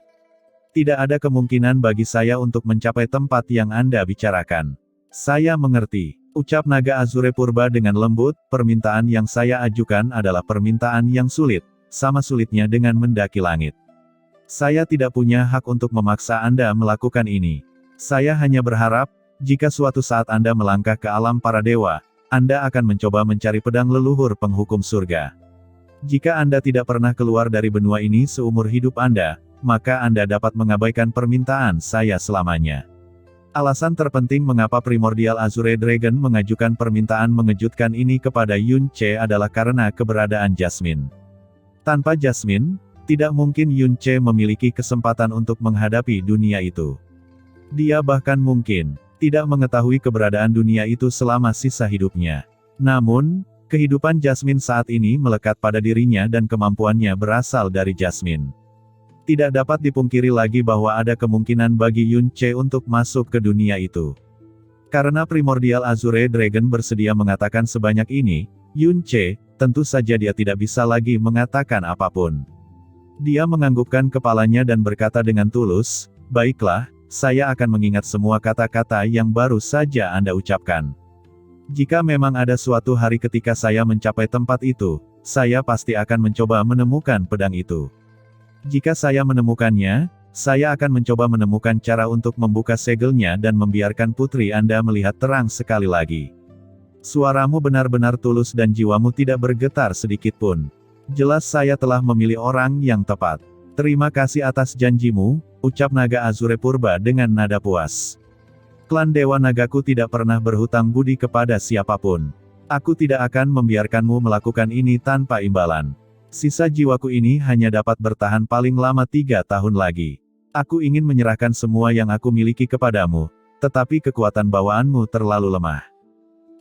Tidak ada kemungkinan bagi saya untuk mencapai tempat yang Anda bicarakan. Saya mengerti. Ucap naga Azure Purba dengan lembut, permintaan yang saya ajukan adalah permintaan yang sulit, sama sulitnya dengan mendaki langit. Saya tidak punya hak untuk memaksa Anda melakukan ini. Saya hanya berharap, jika suatu saat Anda melangkah ke alam para dewa, Anda akan mencoba mencari pedang leluhur penghukum surga. Jika Anda tidak pernah keluar dari benua ini seumur hidup Anda, maka Anda dapat mengabaikan permintaan saya selamanya. Alasan terpenting mengapa Primordial Azure Dragon mengajukan permintaan mengejutkan ini kepada Yun Ce adalah karena keberadaan Jasmine. Tanpa Jasmine, tidak mungkin Yun Ce memiliki kesempatan untuk menghadapi dunia itu. Dia bahkan mungkin tidak mengetahui keberadaan dunia itu selama sisa hidupnya. Namun, kehidupan Jasmine saat ini melekat pada dirinya dan kemampuannya berasal dari Jasmine. Tidak dapat dipungkiri lagi bahwa ada kemungkinan bagi Yun Ce untuk masuk ke dunia itu. Karena Primordial Azure Dragon bersedia mengatakan sebanyak ini, Yun Ce, tentu saja dia tidak bisa lagi mengatakan apapun. Dia menganggukkan kepalanya dan berkata dengan tulus, "Baiklah, saya akan mengingat semua kata-kata yang baru saja Anda ucapkan. Jika memang ada suatu hari ketika saya mencapai tempat itu, saya pasti akan mencoba menemukan pedang itu. Jika saya menemukannya, saya akan mencoba menemukan cara untuk membuka segelnya dan membiarkan putri Anda melihat terang sekali lagi." Suaramu benar-benar tulus dan jiwamu tidak bergetar sedikitpun. Jelas saya telah memilih orang yang tepat. Terima kasih atas janjimu, ucap naga Azure Purba dengan nada puas. Klan Dewa Nagaku tidak pernah berhutang budi kepada siapapun. Aku tidak akan membiarkanmu melakukan ini tanpa imbalan. Sisa jiwaku ini hanya dapat bertahan paling lama 3 tahun lagi. Aku ingin menyerahkan semua yang aku miliki kepadamu, tetapi kekuatan bawaanmu terlalu lemah.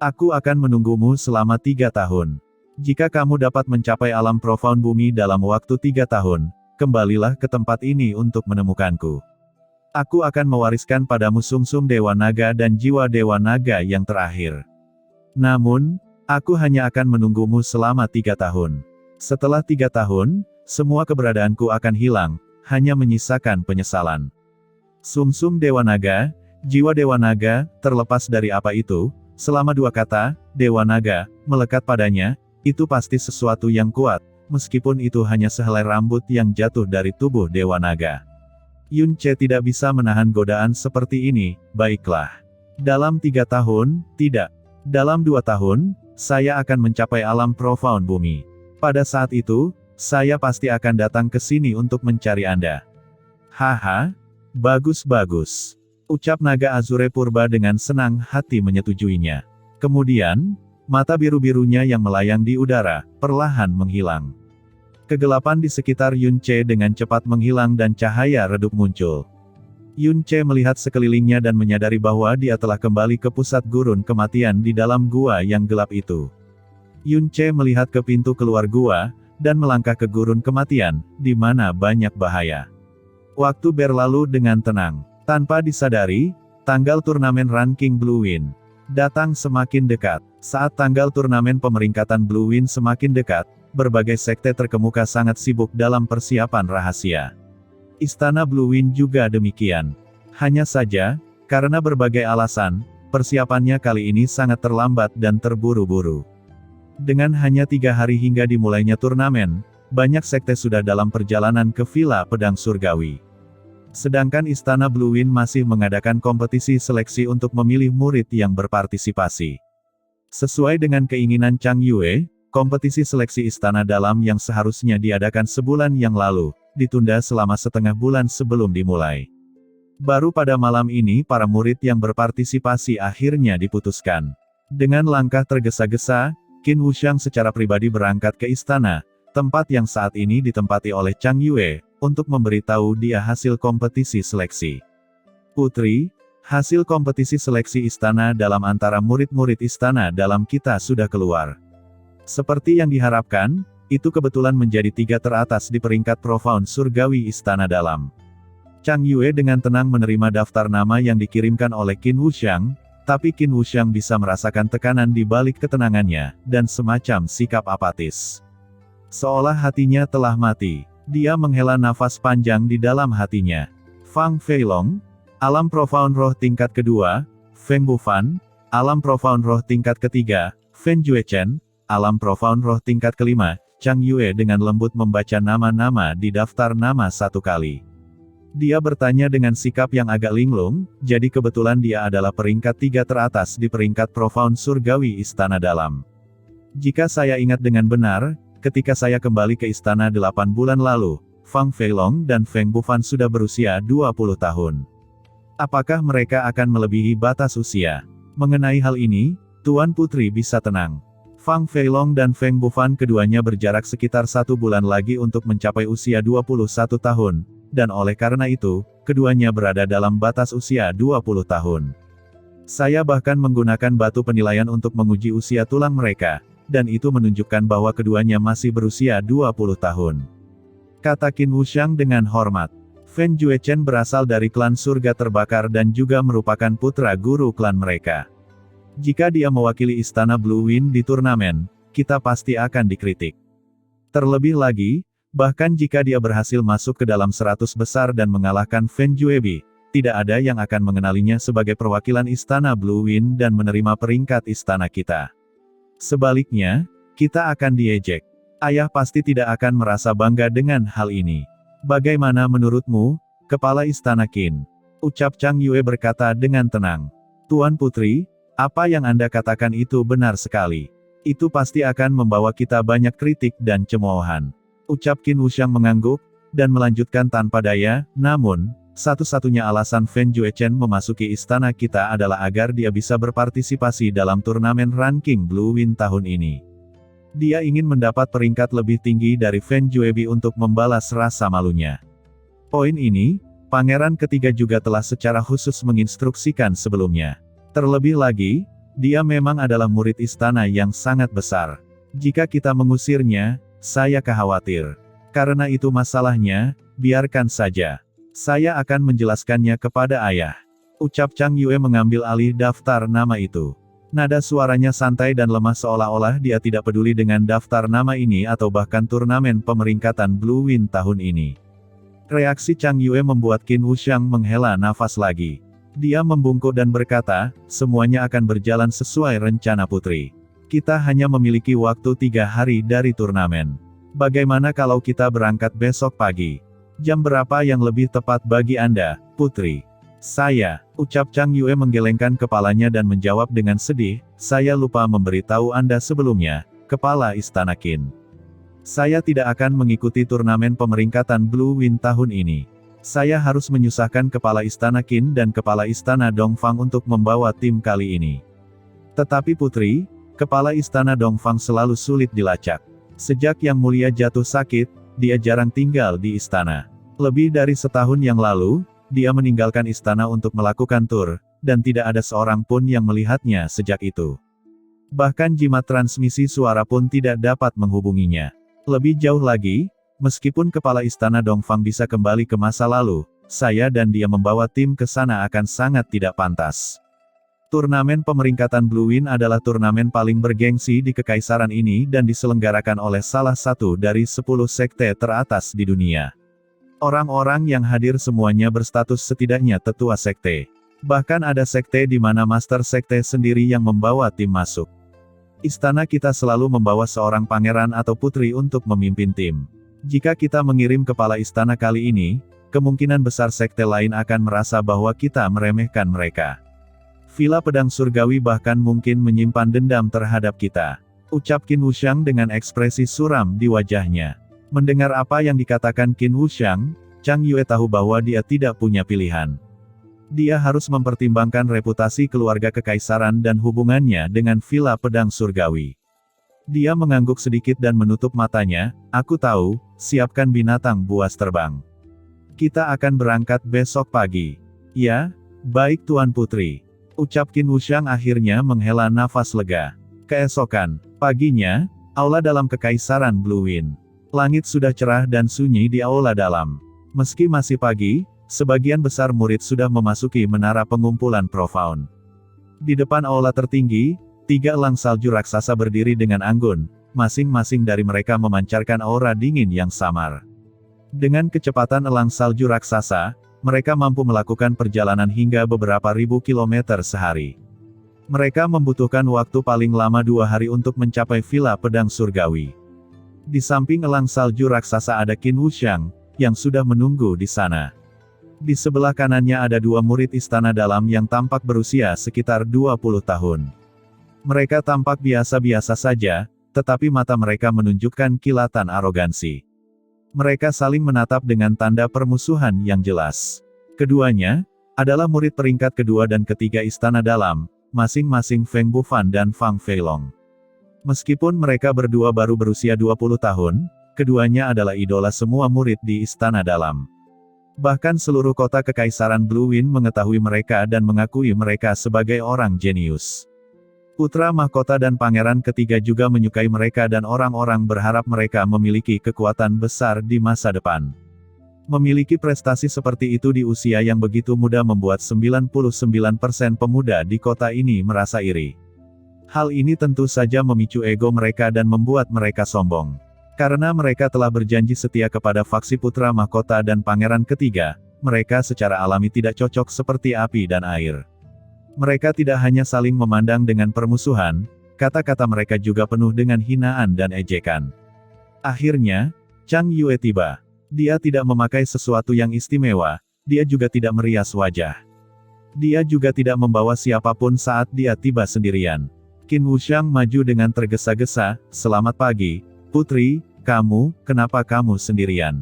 Aku akan menunggumu selama 3 tahun. Jika kamu dapat mencapai alam profound bumi dalam waktu 3 tahun, kembalilah ke tempat ini untuk menemukanku. Aku akan mewariskan padamu sumsum Dewa Naga dan jiwa Dewa Naga yang terakhir. Namun, aku hanya akan menunggumu selama 3 tahun. Setelah 3 tahun, semua keberadaanku akan hilang, hanya menyisakan penyesalan. Sumsum Dewa Naga, jiwa Dewa Naga, terlepas dari apa itu, selama 2 kata, Dewa Naga, melekat padanya, itu pasti sesuatu yang kuat, meskipun itu hanya sehelai rambut yang jatuh dari tubuh Dewa Naga. Yun Ce tidak bisa menahan godaan seperti ini, baiklah. Dalam 3 tahun, tidak. Dalam 2 tahun, saya akan mencapai alam profound bumi. Pada saat itu, saya pasti akan datang ke sini untuk mencari Anda. Haha, bagus-bagus. Ucap naga Azure Purba dengan senang hati menyetujuinya. Kemudian, mata biru-birunya yang melayang di udara, perlahan menghilang. Kegelapan di sekitar Yun Ce dengan cepat menghilang dan cahaya redup muncul. Yun Ce melihat sekelilingnya dan menyadari bahwa dia telah kembali ke pusat gurun kematian di dalam gua yang gelap itu. Yun Ce melihat ke pintu keluar gua, dan melangkah ke gurun kematian, di mana banyak bahaya. Waktu berlalu dengan tenang. Tanpa disadari, tanggal turnamen ranking Blue Wind datang semakin dekat. Saat tanggal turnamen pemeringkatan Blue Wind semakin dekat, berbagai sekte terkemuka sangat sibuk dalam persiapan rahasia. Istana Blue Wind juga demikian. Hanya saja, karena berbagai alasan, persiapannya kali ini sangat terlambat dan terburu-buru. Dengan hanya 3 hari hingga dimulainya turnamen, banyak sekte sudah dalam perjalanan ke Villa Pedang Surgawi. Sedangkan Istana Blue Wind masih mengadakan kompetisi seleksi untuk memilih murid yang berpartisipasi. Sesuai dengan keinginan Chang Yue, kompetisi seleksi Istana Dalam yang seharusnya diadakan sebulan yang lalu, ditunda selama setengah bulan sebelum dimulai. Baru pada malam ini para murid yang berpartisipasi akhirnya diputuskan. Dengan langkah tergesa-gesa, Qin Wuxiang secara pribadi berangkat ke istana, tempat yang saat ini ditempati oleh Chang Yue, untuk memberitahu dia hasil kompetisi seleksi. Putri, hasil kompetisi seleksi istana dalam antara murid-murid istana dalam kita sudah keluar. Seperti yang diharapkan, itu kebetulan menjadi 3 teratas di peringkat profound surgawi istana dalam. Chang Yue dengan tenang menerima daftar nama yang dikirimkan oleh Qin Wuxiang, tapi Qin Wuxiang bisa merasakan tekanan di balik ketenangannya, dan semacam sikap apatis. Seolah hatinya telah mati, dia menghela nafas panjang di dalam hatinya. Fang Feilong, alam profound roh tingkat kedua, Feng Bufan, alam profound roh tingkat ketiga, Fen Juechen, alam profound roh tingkat kelima. Chang Yue dengan lembut membaca nama-nama di daftar nama 1 kali. Dia bertanya dengan sikap yang agak linglung, jadi kebetulan dia adalah peringkat 3 teratas di peringkat profound surgawi istana dalam. Jika saya ingat dengan benar, ketika saya kembali ke istana 8 bulan lalu, Fang Feilong dan Feng Bufan sudah berusia 20 tahun. Apakah mereka akan melebihi batas usia? Mengenai hal ini, Tuan Putri bisa tenang. Fang Feilong dan Feng Bufan keduanya berjarak sekitar 1 bulan lagi untuk mencapai usia 21 tahun, dan oleh karena itu, keduanya berada dalam batas usia 20 tahun. Saya bahkan menggunakan batu penilaian untuk menguji usia tulang mereka, dan itu menunjukkan bahwa keduanya masih berusia 20 tahun. Kata Qin Wuxiang dengan hormat. Fen Juechen berasal dari klan surga terbakar dan juga merupakan putra guru klan mereka. Jika dia mewakili istana Blue Wind di turnamen, kita pasti akan dikritik. Terlebih lagi, bahkan jika dia berhasil masuk ke dalam 100 besar dan mengalahkan Fen Juebi, tidak ada yang akan mengenalinya sebagai perwakilan istana Blue Wind dan menerima peringkat istana kita. Sebaliknya, kita akan diejek. Ayah pasti tidak akan merasa bangga dengan hal ini. Bagaimana menurutmu, Kepala Istana Qin? Ucap Chang Yue berkata dengan tenang. Tuan Putri, apa yang Anda katakan itu benar sekali. Itu pasti akan membawa kita banyak kritik dan cemoohan. Ucap Qin Wuxiang mengangguk, dan melanjutkan tanpa daya, namun, satu-satunya alasan Fen Juechen memasuki istana kita adalah agar dia bisa berpartisipasi dalam turnamen ranking Blue Wind tahun ini. Dia ingin mendapat peringkat lebih tinggi dari Fen Juebi untuk membalas rasa malunya. Poin ini, pangeran ketiga juga telah secara khusus menginstruksikan sebelumnya. Terlebih lagi, dia memang adalah murid istana yang sangat besar. Jika kita mengusirnya, saya khawatir. Karena itu masalahnya, biarkan saja. Saya akan menjelaskannya kepada ayah. Ucap Chang Yue mengambil alih daftar nama itu. Nada suaranya santai dan lemah seolah-olah dia tidak peduli dengan daftar nama ini atau bahkan turnamen pemeringkatan Blue Wind tahun ini. Reaksi Chang Yue membuat Qin Wuxiang menghela nafas lagi. Dia membungkuk dan berkata, semuanya akan berjalan sesuai rencana Putri. Kita hanya memiliki waktu 3 hari dari turnamen. Bagaimana kalau kita berangkat besok pagi? Jam berapa yang lebih tepat bagi Anda, Putri? Saya, ucap Chang Yue menggelengkan kepalanya dan menjawab dengan sedih, saya lupa memberitahu Anda sebelumnya, Kepala Istana Qin. Saya tidak akan mengikuti turnamen pemeringkatan Blue Wind tahun ini. Saya harus menyusahkan Kepala Istana Qin dan Kepala Istana Dongfang untuk membawa tim kali ini. Tetapi Putri, Kepala Istana Dongfang selalu sulit dilacak. Sejak Yang Mulia jatuh sakit, dia jarang tinggal di istana. Lebih dari setahun yang lalu, dia meninggalkan istana untuk melakukan tur, dan tidak ada seorang pun yang melihatnya sejak itu. Bahkan jimat transmisi suara pun tidak dapat menghubunginya. Lebih jauh lagi, meskipun Kepala Istana Dongfang bisa kembali ke masa lalu, saya dan dia membawa tim ke sana akan sangat tidak pantas. Turnamen pemeringkatan Blue Wind adalah turnamen paling bergengsi di kekaisaran ini dan diselenggarakan oleh salah satu dari 10 sekte teratas di dunia. Orang-orang yang hadir semuanya berstatus setidaknya tetua sekte. Bahkan ada sekte di mana master sekte sendiri yang membawa tim masuk. Istana kita selalu membawa seorang pangeran atau putri untuk memimpin tim. Jika kita mengirim kepala istana kali ini, kemungkinan besar sekte lain akan merasa bahwa kita meremehkan mereka. Villa Pedang Surgawi bahkan mungkin menyimpan dendam terhadap kita. Ucap Qin Wuxiang dengan ekspresi suram di wajahnya. Mendengar apa yang dikatakan Qin Wuxiang, Chang Yue tahu bahwa dia tidak punya pilihan. Dia harus mempertimbangkan reputasi keluarga kekaisaran dan hubungannya dengan Villa Pedang Surgawi. Dia mengangguk sedikit dan menutup matanya, aku tahu, siapkan binatang buas terbang. Kita akan berangkat besok pagi. Ya, baik Tuan Putri. Ucap Qin Wuxiang akhirnya menghela nafas lega. Keesokan paginya, aula dalam kekaisaran Blue Wind. Langit sudah cerah dan sunyi di aula dalam. Meski masih pagi, sebagian besar murid sudah memasuki menara pengumpulan profound. Di depan aula tertinggi, 3 elang salju raksasa berdiri dengan anggun, masing-masing dari mereka memancarkan aura dingin yang samar. Dengan kecepatan elang salju raksasa, mereka mampu melakukan perjalanan hingga beberapa ribu kilometer sehari. Mereka membutuhkan waktu paling lama 2 hari untuk mencapai Villa Pedang Surgawi. Di samping elang salju raksasa ada Qin Wuxiang, yang sudah menunggu di sana. Di sebelah kanannya ada 2 murid istana dalam yang tampak berusia sekitar 20 tahun. Mereka tampak biasa-biasa saja, tetapi mata mereka menunjukkan kilatan arogansi. Mereka saling menatap dengan tanda permusuhan yang jelas. Keduanya adalah murid peringkat kedua dan ketiga Istana Dalam, masing-masing Feng Bufan dan Fang Feilong. Meskipun mereka berdua baru berusia 20 tahun, keduanya adalah idola semua murid di Istana Dalam. Bahkan seluruh kota Kekaisaran Blue Wind mengetahui mereka dan mengakui mereka sebagai orang jenius. Putra mahkota dan pangeran ketiga juga menyukai mereka dan orang-orang berharap mereka memiliki kekuatan besar di masa depan. Memiliki prestasi seperti itu di usia yang begitu muda membuat 99% pemuda di kota ini merasa iri. Hal ini tentu saja memicu ego mereka dan membuat mereka sombong. Karena mereka telah berjanji setia kepada faksi putra mahkota dan pangeran ketiga, mereka secara alami tidak cocok seperti api dan air. Mereka tidak hanya saling memandang dengan permusuhan, kata-kata mereka juga penuh dengan hinaan dan ejekan. Akhirnya, Chang Yue tiba. Dia tidak memakai sesuatu yang istimewa, dia juga tidak merias wajah. Dia juga tidak membawa siapapun saat dia tiba sendirian. Qin Wuxiang maju dengan tergesa-gesa, "Selamat pagi, putri, kenapa kamu sendirian?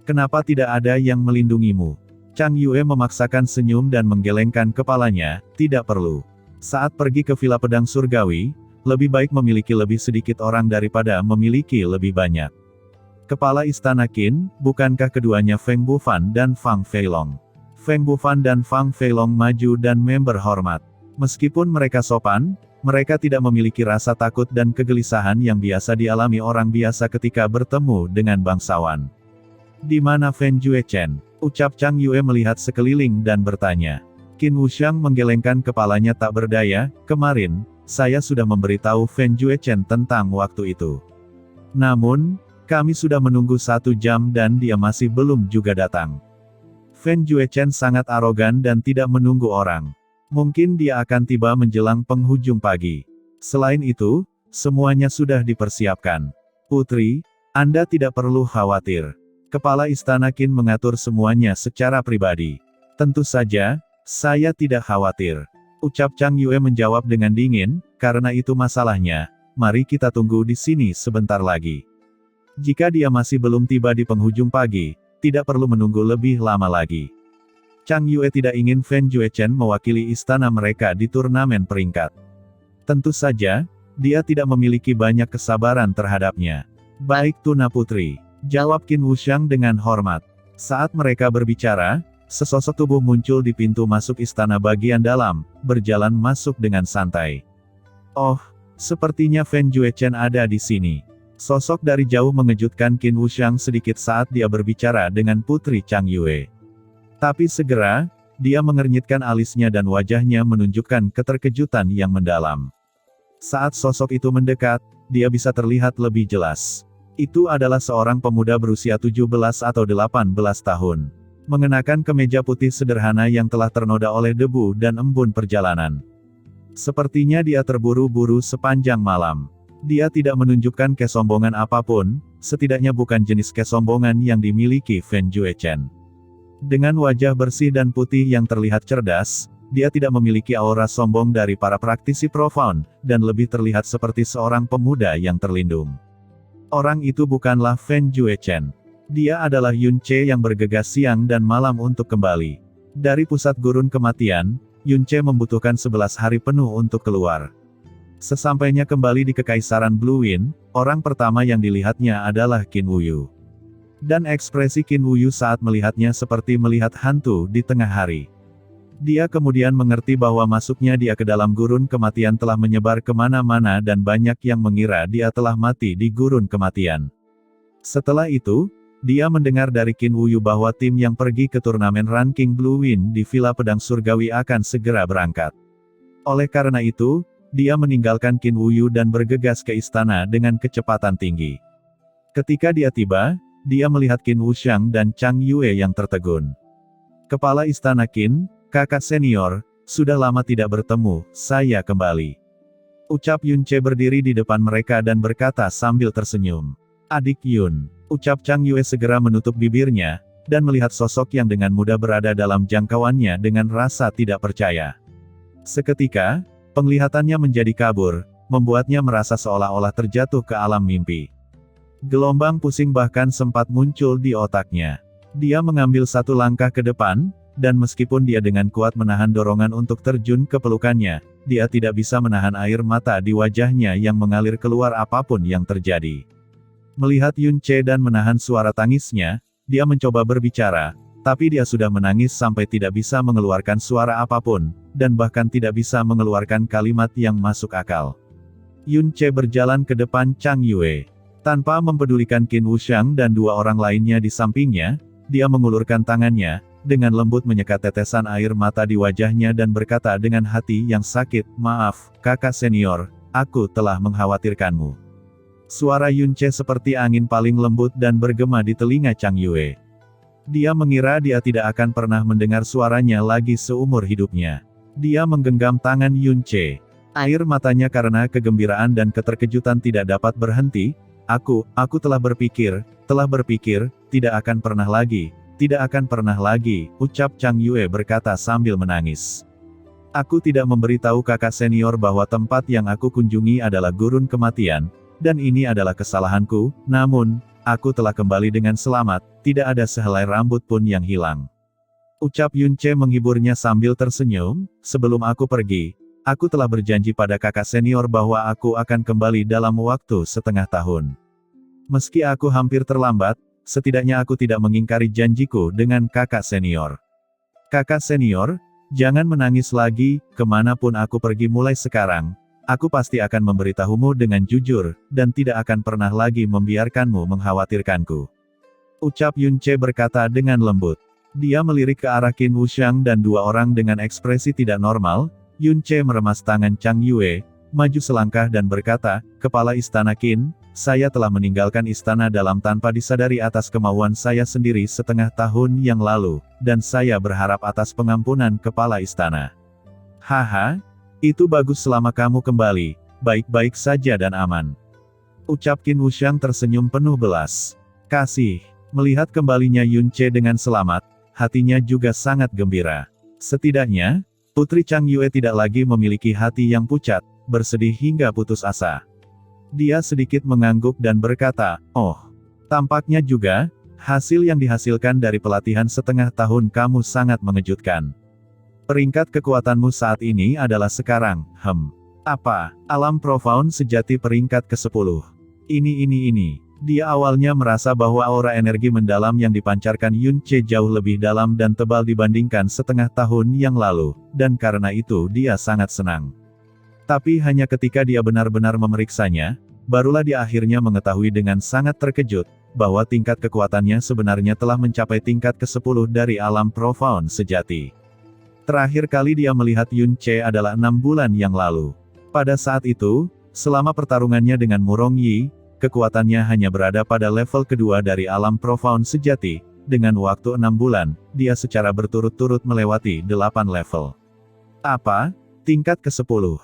Kenapa tidak ada yang melindungimu?" Chang Yue memaksakan senyum dan menggelengkan kepalanya, "Tidak perlu. Saat pergi ke Villa Pedang Surgawi, lebih baik memiliki lebih sedikit orang daripada memiliki lebih banyak." Kepala Istana Qin, bukankah keduanya Feng Bufan dan Fang Feilong? Feng Bufan dan Fang Feilong maju dan member hormat. Meskipun mereka sopan, mereka tidak memiliki rasa takut dan kegelisahan yang biasa dialami orang biasa ketika bertemu dengan bangsawan. "Di mana Fen Juechen?" ucap Chang Yue melihat sekeliling dan bertanya. Qin Wuxiang menggelengkan kepalanya tak berdaya, "Kemarin, saya sudah memberitahu Fen Juechen tentang waktu itu. Namun, kami sudah menunggu 1 jam dan dia masih belum juga datang." Fen Juechen sangat arogan dan tidak menunggu orang. Mungkin dia akan tiba menjelang penghujung pagi. Selain itu, semuanya sudah dipersiapkan. "Putri, Anda tidak perlu khawatir. Kepala Istana Qin mengatur semuanya secara pribadi." "Tentu saja, saya tidak khawatir," ucap Chang Yue menjawab dengan dingin, "karena itu masalahnya, mari kita tunggu di sini sebentar lagi. Jika dia masih belum tiba di penghujung pagi, tidak perlu menunggu lebih lama lagi." Chang Yue tidak ingin Fen Juechen mewakili istana mereka di turnamen peringkat. Tentu saja, dia tidak memiliki banyak kesabaran terhadapnya. "Baik Tuna Putri," jawab Qin Wuxiang dengan hormat. Saat mereka berbicara, sesosok tubuh muncul di pintu masuk istana bagian dalam, berjalan masuk dengan santai. "Oh, sepertinya Fen Juechen ada di sini." Sosok dari jauh mengejutkan Qin Wuxiang sedikit saat dia berbicara dengan Putri Chang Yue. Tapi segera, dia mengernyitkan alisnya dan wajahnya menunjukkan keterkejutan yang mendalam. Saat sosok itu mendekat, dia bisa terlihat lebih jelas. Itu adalah seorang pemuda berusia 17 atau 18 tahun. Mengenakan kemeja putih sederhana yang telah ternoda oleh debu dan embun perjalanan. Sepertinya dia terburu-buru sepanjang malam. Dia tidak menunjukkan kesombongan apapun, setidaknya bukan jenis kesombongan yang dimiliki Fen Juechen. Dengan wajah bersih dan putih yang terlihat cerdas, dia tidak memiliki aura sombong dari para praktisi profound, dan lebih terlihat seperti seorang pemuda yang terlindung. Orang itu bukanlah Fen Juechen. Dia adalah Yun Ce yang bergegas siang dan malam untuk kembali. Dari pusat gurun kematian, Yun Ce membutuhkan 11 hari penuh untuk keluar. Sesampainya kembali di Kekaisaran Blue Wind, orang pertama yang dilihatnya adalah Qin Wuyu. Dan ekspresi Qin Wuyu saat melihatnya seperti melihat hantu di tengah hari. Dia kemudian mengerti bahwa masuknya dia ke dalam gurun kematian telah menyebar kemana-mana dan banyak yang mengira dia telah mati di gurun kematian. Setelah itu, dia mendengar dari Qin Wuyu bahwa tim yang pergi ke turnamen ranking Blue Wind di Villa Pedang Surgawi akan segera berangkat. Oleh karena itu, dia meninggalkan Qin Wuyu dan bergegas ke istana dengan kecepatan tinggi. Ketika dia tiba, dia melihat Qin Wuxiang dan Chang Yue yang tertegun. "Kepala Istana Qin, kakak senior, sudah lama tidak bertemu, saya kembali," ucap Yun Ce berdiri di depan mereka dan berkata sambil tersenyum. "Adik Yun," ucap Chang Yue segera menutup bibirnya, dan melihat sosok yang dengan mudah berada dalam jangkauannya dengan rasa tidak percaya. Seketika, penglihatannya menjadi kabur, membuatnya merasa seolah-olah terjatuh ke alam mimpi. Gelombang pusing bahkan sempat muncul di otaknya. Dia mengambil satu langkah ke depan, dan meskipun dia dengan kuat menahan dorongan untuk terjun ke pelukannya, dia tidak bisa menahan air mata di wajahnya yang mengalir keluar apapun yang terjadi. Melihat Yun Che dan menahan suara tangisnya, dia mencoba berbicara, tapi dia sudah menangis sampai tidak bisa mengeluarkan suara apapun, dan bahkan tidak bisa mengeluarkan kalimat yang masuk akal. Yun Che berjalan ke depan Chang Yue. Tanpa mempedulikan Qin Wuxiang dan dua orang lainnya di sampingnya, dia mengulurkan tangannya, dengan lembut menyekat tetesan air mata di wajahnya dan berkata dengan hati yang sakit, "Maaf, kakak senior, aku telah mengkhawatirkanmu." Suara Yun Che seperti angin paling lembut dan bergema di telinga Chang Yue. Dia mengira dia tidak akan pernah mendengar suaranya lagi seumur hidupnya. Dia menggenggam tangan Yun Che. Air matanya karena kegembiraan dan keterkejutan tidak dapat berhenti. Aku telah berpikir, tidak akan pernah lagi, ucap Chang Yue berkata sambil menangis. Aku tidak memberitahu kakak senior bahwa tempat yang aku kunjungi adalah gurun kematian, dan ini adalah kesalahanku, namun, aku telah kembali dengan selamat, tidak ada sehelai rambut pun yang hilang. Ucap Yun Che menghiburnya sambil tersenyum, sebelum aku pergi, aku telah berjanji pada kakak senior bahwa aku akan kembali dalam waktu setengah tahun. Meski aku hampir terlambat, setidaknya aku tidak mengingkari janjiku dengan kakak senior. Kakak senior, jangan menangis lagi, kemanapun aku pergi mulai sekarang, aku pasti akan memberitahumu dengan jujur, dan tidak akan pernah lagi membiarkanmu mengkhawatirkanku. Ucap Yun Che berkata dengan lembut. Dia melirik ke arah Qin Wuxiang dan dua orang dengan ekspresi tidak normal. Yun Che meremas tangan Chang Yue, maju selangkah dan berkata, "Kepala Istana Qin, saya telah meninggalkan istana dalam tanpa disadari atas kemauan saya sendiri setengah tahun yang lalu, dan saya berharap atas pengampunan kepala istana." "Haha. Itu bagus selama kamu kembali, baik-baik saja dan aman." Ucap Qin Wuxiang tersenyum penuh belas kasih. Melihat kembalinya Yun Che dengan selamat, hatinya juga sangat gembira. Setidaknya, Putri Chang Yue tidak lagi memiliki hati yang pucat, bersedih hingga putus asa. Dia sedikit mengangguk dan berkata, "Oh, tampaknya juga, hasil yang dihasilkan dari pelatihan setengah tahun kamu sangat mengejutkan. Peringkat kekuatanmu saat ini adalah sekarang, apa? Alam profound sejati peringkat ke-10. Ini. Dia awalnya merasa bahwa aura energi mendalam yang dipancarkan Yun Che jauh lebih dalam dan tebal dibandingkan setengah tahun yang lalu, dan karena itu dia sangat senang. Tapi hanya ketika dia benar-benar memeriksanya, barulah dia akhirnya mengetahui dengan sangat terkejut, bahwa tingkat kekuatannya sebenarnya telah mencapai tingkat ke-10 dari alam profound sejati. Terakhir kali dia melihat Yun Che adalah 6 bulan yang lalu. Pada saat itu, selama pertarungannya dengan Murong Yi, kekuatannya hanya berada pada level kedua dari alam profound sejati. Dengan waktu 6 bulan, dia secara berturut-turut melewati 8 level. Apa? Tingkat ke-10.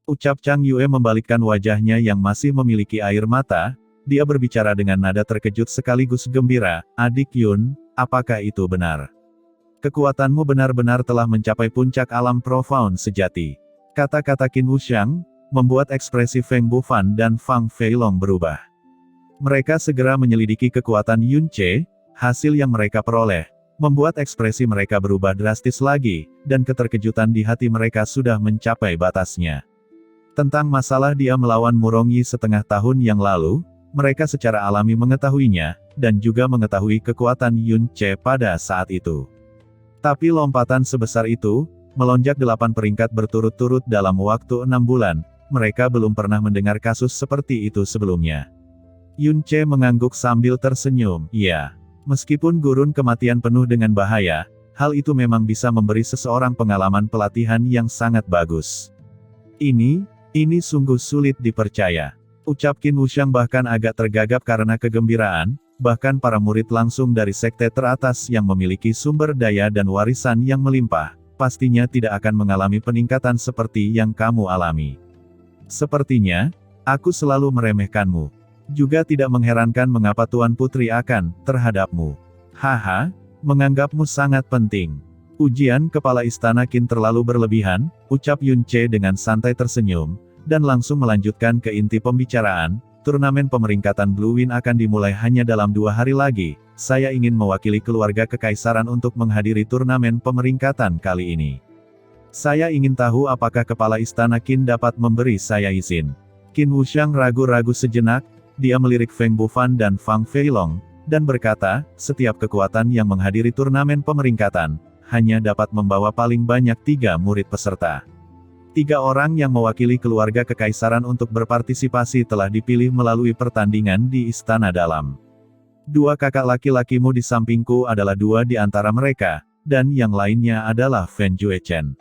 Ucap Chang Yue membalikkan wajahnya yang masih memiliki air mata. Dia berbicara dengan nada terkejut sekaligus gembira, "Adik Yun, apakah itu benar? Kekuatanmu benar-benar telah mencapai puncak alam profound sejati." Kata-kata Qin Wuxiang membuat ekspresi Feng Bufan dan Fang Feilong berubah. Mereka segera menyelidiki kekuatan Yun Che. Hasil yang mereka peroleh membuat ekspresi mereka berubah drastis lagi, dan keterkejutan di hati mereka sudah mencapai batasnya. Tentang masalah dia melawan Murong Yi setengah tahun yang lalu, mereka secara alami mengetahuinya, dan juga mengetahui kekuatan Yun Che pada saat itu. Tapi lompatan sebesar itu, melonjak 8 peringkat berturut-turut dalam waktu 6 bulan, mereka belum pernah mendengar kasus seperti itu sebelumnya. Yun Che mengangguk sambil tersenyum, "Ya, meskipun gurun kematian penuh dengan bahaya, hal itu memang bisa memberi seseorang pengalaman pelatihan yang sangat bagus. Ini sungguh sulit dipercaya." Ucap Qin Wuxiang bahkan agak tergagap karena kegembiraan. Bahkan para murid langsung dari sekte teratas yang memiliki sumber daya dan warisan yang melimpah, pastinya tidak akan mengalami peningkatan seperti yang kamu alami. Sepertinya, aku selalu meremehkanmu. Juga tidak mengherankan mengapa Tuan Putri akan terhadapmu. Menganggapmu sangat penting. Ujian kepala istana Qin terlalu berlebihan, ucap Yun Che dengan santai tersenyum, dan langsung melanjutkan ke inti pembicaraan. Turnamen pemeringkatan Blue Wind akan dimulai hanya dalam 2 hari lagi, saya ingin mewakili keluarga kekaisaran untuk menghadiri turnamen pemeringkatan kali ini. Saya ingin tahu apakah kepala istana Qin dapat memberi saya izin. Qin Wuxiang ragu-ragu sejenak, dia melirik Feng Bufan dan Fang Feilong, dan berkata, setiap kekuatan yang menghadiri turnamen pemeringkatan, hanya dapat membawa paling banyak 3 murid peserta. 3 orang yang mewakili keluarga kekaisaran untuk berpartisipasi telah dipilih melalui pertandingan di Istana Dalam. 2 kakak laki-lakimu di sampingku adalah 2 di antara mereka, dan yang lainnya adalah Fen Juechen.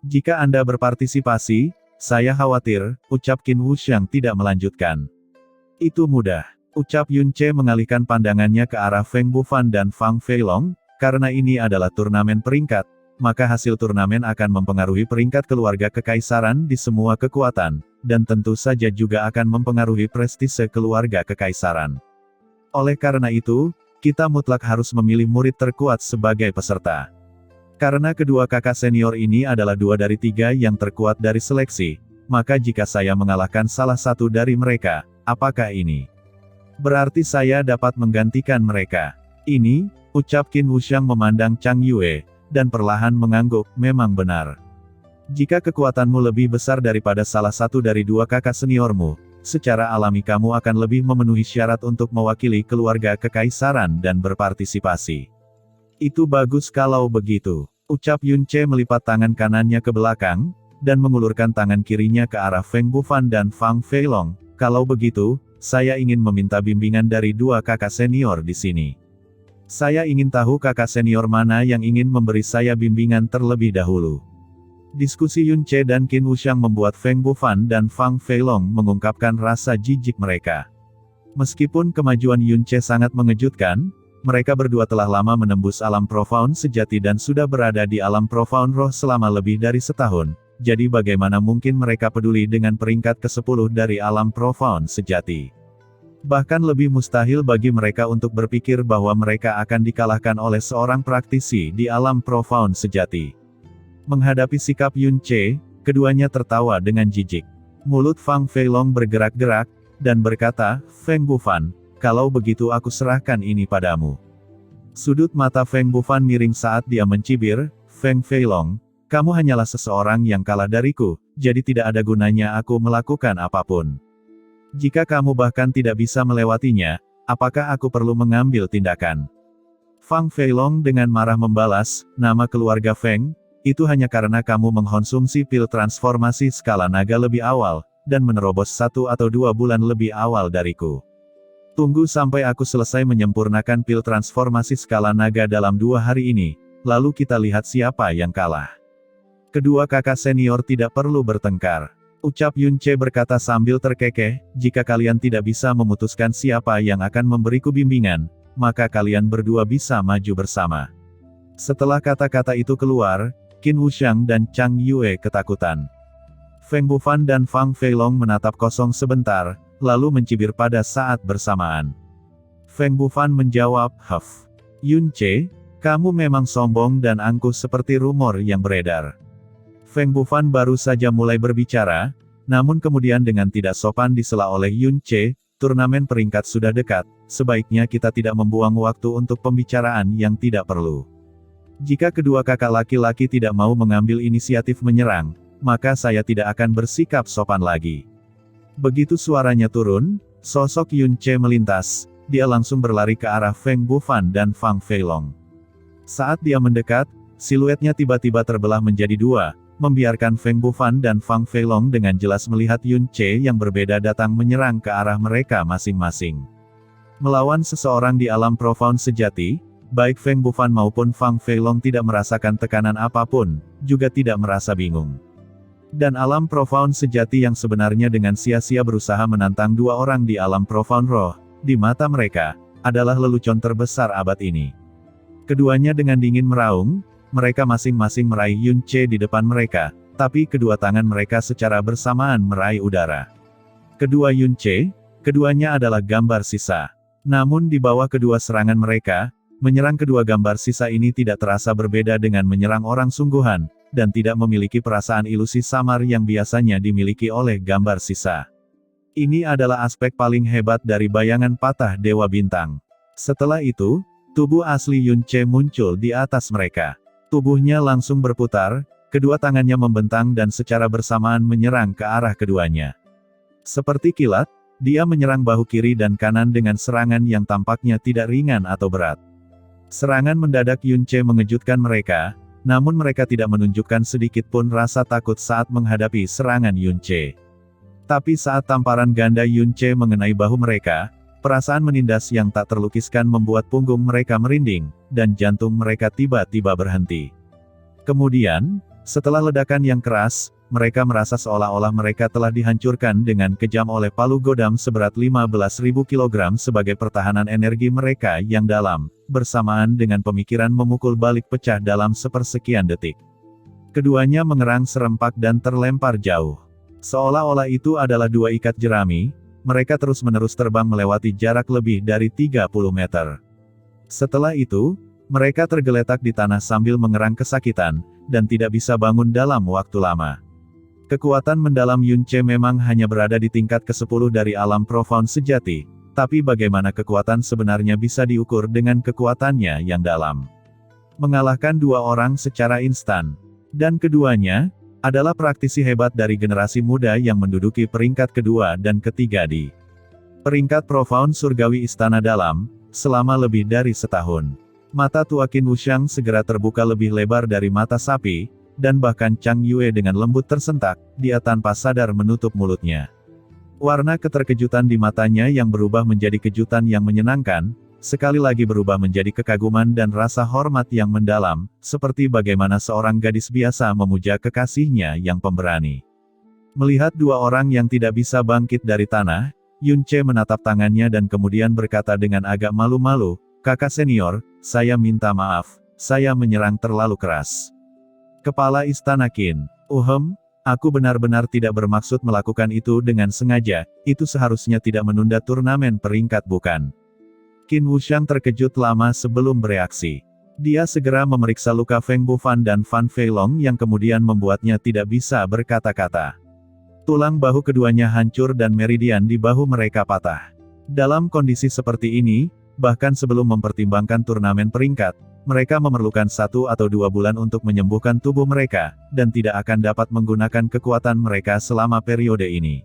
Jika Anda berpartisipasi, saya khawatir, ucap Qin Wuxiang tidak melanjutkan. Itu mudah, ucap Yun Ce mengalihkan pandangannya ke arah Feng Bufan dan Fang Feilong, karena ini adalah turnamen peringkat, maka hasil turnamen akan mempengaruhi peringkat keluarga kekaisaran di semua kekuatan, dan tentu saja juga akan mempengaruhi prestise keluarga kekaisaran. Oleh karena itu, kita mutlak harus memilih murid terkuat sebagai peserta. Karena kedua kakak senior ini adalah 2 dari 3 yang terkuat dari seleksi, maka jika saya mengalahkan salah satu dari mereka, apakah ini berarti saya dapat menggantikan mereka? Ini, ucap Qin Wuxiang memandang Chang Yue, dan perlahan mengangguk, memang benar. Jika kekuatanmu lebih besar daripada salah satu dari 2 kakak seniormu, secara alami kamu akan lebih memenuhi syarat untuk mewakili keluarga kekaisaran dan berpartisipasi. Itu bagus kalau begitu, ucap Yun Ce melipat tangan kanannya ke belakang, dan mengulurkan tangan kirinya ke arah Feng Bufan dan Fang Feilong. Kalau begitu, saya ingin meminta bimbingan dari 2 kakak senior di sini. Saya ingin tahu kakak senior mana yang ingin memberi saya bimbingan terlebih dahulu. Diskusi Yun Ce dan Qin Wuxiang membuat Feng Bufan dan Fang Feilong mengungkapkan rasa jijik mereka. Meskipun kemajuan Yun Ce sangat mengejutkan, mereka berdua telah lama menembus alam profound sejati dan sudah berada di alam profound roh selama lebih dari setahun, jadi bagaimana mungkin mereka peduli dengan peringkat ke-10 dari alam profound sejati. Bahkan lebih mustahil bagi mereka untuk berpikir bahwa mereka akan dikalahkan oleh seorang praktisi di alam profound sejati. Menghadapi sikap Yun Ce, keduanya tertawa dengan jijik. Mulut Fang Feilong bergerak-gerak, dan berkata, Feng Bufan, kalau begitu aku serahkan ini padamu. Sudut mata Feng Bufan miring saat dia mencibir, Feng Feilong, kamu hanyalah seseorang yang kalah dariku, jadi tidak ada gunanya aku melakukan apapun. Jika kamu bahkan tidak bisa melewatinya, apakah aku perlu mengambil tindakan? Fang Feilong dengan marah membalas, nama keluarga Feng, itu hanya karena kamu mengkonsumsi pil transformasi skala naga lebih awal, dan menerobos 1 atau 2 bulan lebih awal dariku. Tunggu sampai aku selesai menyempurnakan pil transformasi skala naga dalam 2 hari ini, lalu kita lihat siapa yang kalah. Kedua kakak senior tidak perlu bertengkar. Ucap Yun Ce berkata sambil terkekeh, jika kalian tidak bisa memutuskan siapa yang akan memberiku bimbingan, maka kalian berdua bisa maju bersama. Setelah kata-kata itu keluar, Qin Wuxiang dan Chang Yue ketakutan. Feng Bufan dan Fang Feilong menatap kosong sebentar, lalu mencibir pada saat bersamaan. Feng Bufan menjawab, Huff. Yun Ce, kamu memang sombong dan angkuh seperti rumor yang beredar. Feng Bufan baru saja mulai berbicara, namun kemudian dengan tidak sopan disela oleh Yun Ce, turnamen peringkat sudah dekat, sebaiknya kita tidak membuang waktu untuk pembicaraan yang tidak perlu. Jika kedua kakak laki-laki tidak mau mengambil inisiatif menyerang, maka saya tidak akan bersikap sopan lagi. Begitu suaranya turun, sosok Yun Ce melintas, dia langsung berlari ke arah Feng Bufan dan Fang Feilong. Saat dia mendekat, siluetnya tiba-tiba terbelah menjadi 2, membiarkan Feng Bufan dan Fang Feilong dengan jelas melihat Yun Ce yang berbeda datang menyerang ke arah mereka masing-masing. Melawan seseorang di alam profound sejati, baik Feng Bufan maupun Fang Feilong tidak merasakan tekanan apapun, juga tidak merasa bingung. Dan alam profound sejati yang sebenarnya dengan sia-sia berusaha menantang 2 orang di alam profound roh, di mata mereka, adalah lelucon terbesar abad ini. Keduanya dengan dingin meraung, mereka masing-masing meraih Yun Ce di depan mereka, tapi kedua tangan mereka secara bersamaan meraih udara. Kedua Yun Ce, keduanya adalah gambar sisa. Namun di bawah kedua serangan mereka, menyerang kedua gambar sisa ini tidak terasa berbeda dengan menyerang orang sungguhan, dan tidak memiliki perasaan ilusi samar yang biasanya dimiliki oleh gambar sisa. Ini adalah aspek paling hebat dari bayangan patah Dewa Bintang. Setelah itu, tubuh asli Yun Che muncul di atas mereka. Tubuhnya langsung berputar, kedua tangannya membentang dan secara bersamaan menyerang ke arah keduanya. Seperti kilat, dia menyerang bahu kiri dan kanan dengan serangan yang tampaknya tidak ringan atau berat. Serangan mendadak Yun Che mengejutkan mereka, namun mereka tidak menunjukkan sedikit pun rasa takut saat menghadapi serangan Yun Che. Tapi saat tamparan ganda Yun Che mengenai bahu mereka, perasaan menindas yang tak terlukiskan membuat punggung mereka merinding, dan jantung mereka tiba-tiba berhenti. Kemudian, setelah ledakan yang keras, mereka merasa seolah-olah mereka telah dihancurkan dengan kejam oleh palu godam seberat 15.000 kg sebagai pertahanan energi mereka yang dalam, bersamaan dengan pemikiran memukul balik pecah dalam sepersekian detik. Keduanya mengerang serempak dan terlempar jauh. Seolah-olah itu adalah dua ikat jerami, mereka terus-menerus terbang melewati jarak lebih dari 30 meter. Setelah itu, mereka tergeletak di tanah sambil mengerang kesakitan, dan tidak bisa bangun dalam waktu lama. Kekuatan mendalam Yun Che memang hanya berada di tingkat ke-10 dari alam profound sejati, tapi bagaimana kekuatan sebenarnya bisa diukur dengan kekuatannya yang dalam. Mengalahkan dua orang secara instan. Dan keduanya, adalah praktisi hebat dari generasi muda yang menduduki peringkat kedua dan ketiga di peringkat profound surgawi Istana Dalam, selama lebih dari setahun. Mata tua Qin Wuxiang segera terbuka lebih lebar dari mata sapi, dan bahkan Chang Yue dengan lembut tersentak, dia tanpa sadar menutup mulutnya. Warna keterkejutan di matanya yang berubah menjadi kejutan yang menyenangkan, sekali lagi berubah menjadi kekaguman dan rasa hormat yang mendalam, seperti bagaimana seorang gadis biasa memuja kekasihnya yang pemberani. Melihat dua orang yang tidak bisa bangkit dari tanah, Yun Che menatap tangannya dan kemudian berkata dengan agak malu-malu, "Kakak senior, saya minta maaf, saya menyerang terlalu keras." Kepala Istana Qin, aku benar-benar tidak bermaksud melakukan itu dengan sengaja, itu seharusnya tidak menunda turnamen peringkat bukan? Qin Wuxiang terkejut lama sebelum bereaksi. Dia segera memeriksa luka Feng Bufan dan Fan Feilong yang kemudian membuatnya tidak bisa berkata-kata. Tulang bahu keduanya hancur dan meridian di bahu mereka patah. Dalam kondisi seperti ini, bahkan sebelum mempertimbangkan turnamen peringkat, mereka memerlukan 1 atau 2 bulan untuk menyembuhkan tubuh mereka, dan tidak akan dapat menggunakan kekuatan mereka selama periode ini.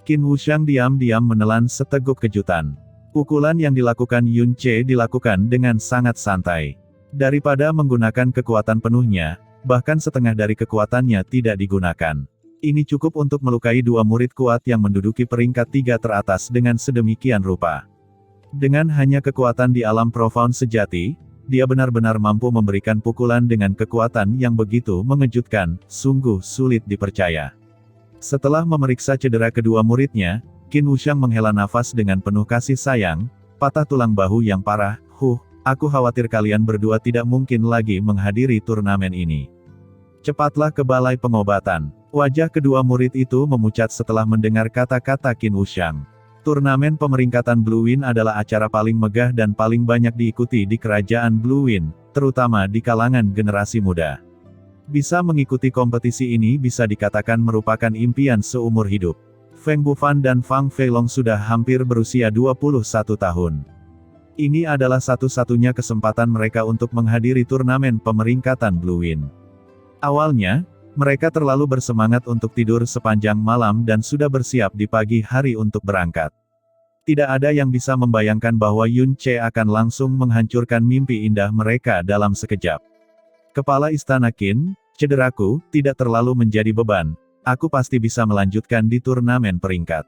Qin Wuxiang diam-diam menelan seteguk kejutan. Pukulan yang dilakukan Yun Che dilakukan dengan sangat santai. Daripada menggunakan kekuatan penuhnya, bahkan setengah dari kekuatannya tidak digunakan. Ini cukup untuk melukai dua murid kuat yang menduduki peringkat 3 teratas dengan sedemikian rupa. Dengan hanya kekuatan di alam profound sejati, dia benar-benar mampu memberikan pukulan dengan kekuatan yang begitu mengejutkan, sungguh sulit dipercaya. Setelah memeriksa cedera kedua muridnya, Qin Wuxiang menghela nafas dengan penuh kasih sayang, patah tulang bahu yang parah, aku khawatir kalian berdua tidak mungkin lagi menghadiri turnamen ini. Cepatlah ke balai pengobatan. Wajah kedua murid itu memucat setelah mendengar kata-kata Qin Wuxiang. Turnamen pemeringkatan Blue Wind adalah acara paling megah dan paling banyak diikuti di kerajaan Blue Wind, terutama di kalangan generasi muda. Bisa mengikuti kompetisi ini bisa dikatakan merupakan impian seumur hidup. Feng Bufan dan Fang Feilong sudah hampir berusia 21 tahun. Ini adalah satu-satunya kesempatan mereka untuk menghadiri turnamen pemeringkatan Blue Wind. Awalnya, mereka terlalu bersemangat untuk tidur sepanjang malam dan sudah bersiap di pagi hari untuk berangkat. Tidak ada yang bisa membayangkan bahwa Yun Che akan langsung menghancurkan mimpi indah mereka dalam sekejap. Kepala Istana Qin, cederaku tidak terlalu menjadi beban. Aku pasti bisa melanjutkan di turnamen peringkat.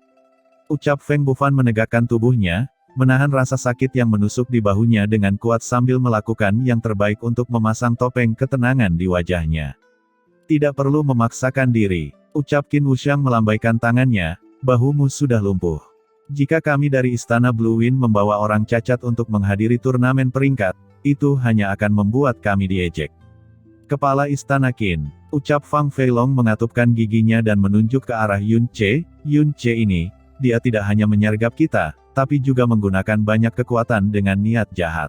Ucap Feng Bufan menegakkan tubuhnya, menahan rasa sakit yang menusuk di bahunya dengan kuat sambil melakukan yang terbaik untuk memasang topeng ketenangan di wajahnya. Tidak perlu memaksakan diri, ucap Qin Wuxiang melambaikan tangannya, bahumu sudah lumpuh. Jika kami dari Istana Blue Wind membawa orang cacat untuk menghadiri turnamen peringkat, itu hanya akan membuat kami diejek. Kepala Istana Qin, ucap Fang Feilong mengatupkan giginya dan menunjuk ke arah Yun Che. Yun Che ini, dia tidak hanya menyergap kita, tapi juga menggunakan banyak kekuatan dengan niat jahat.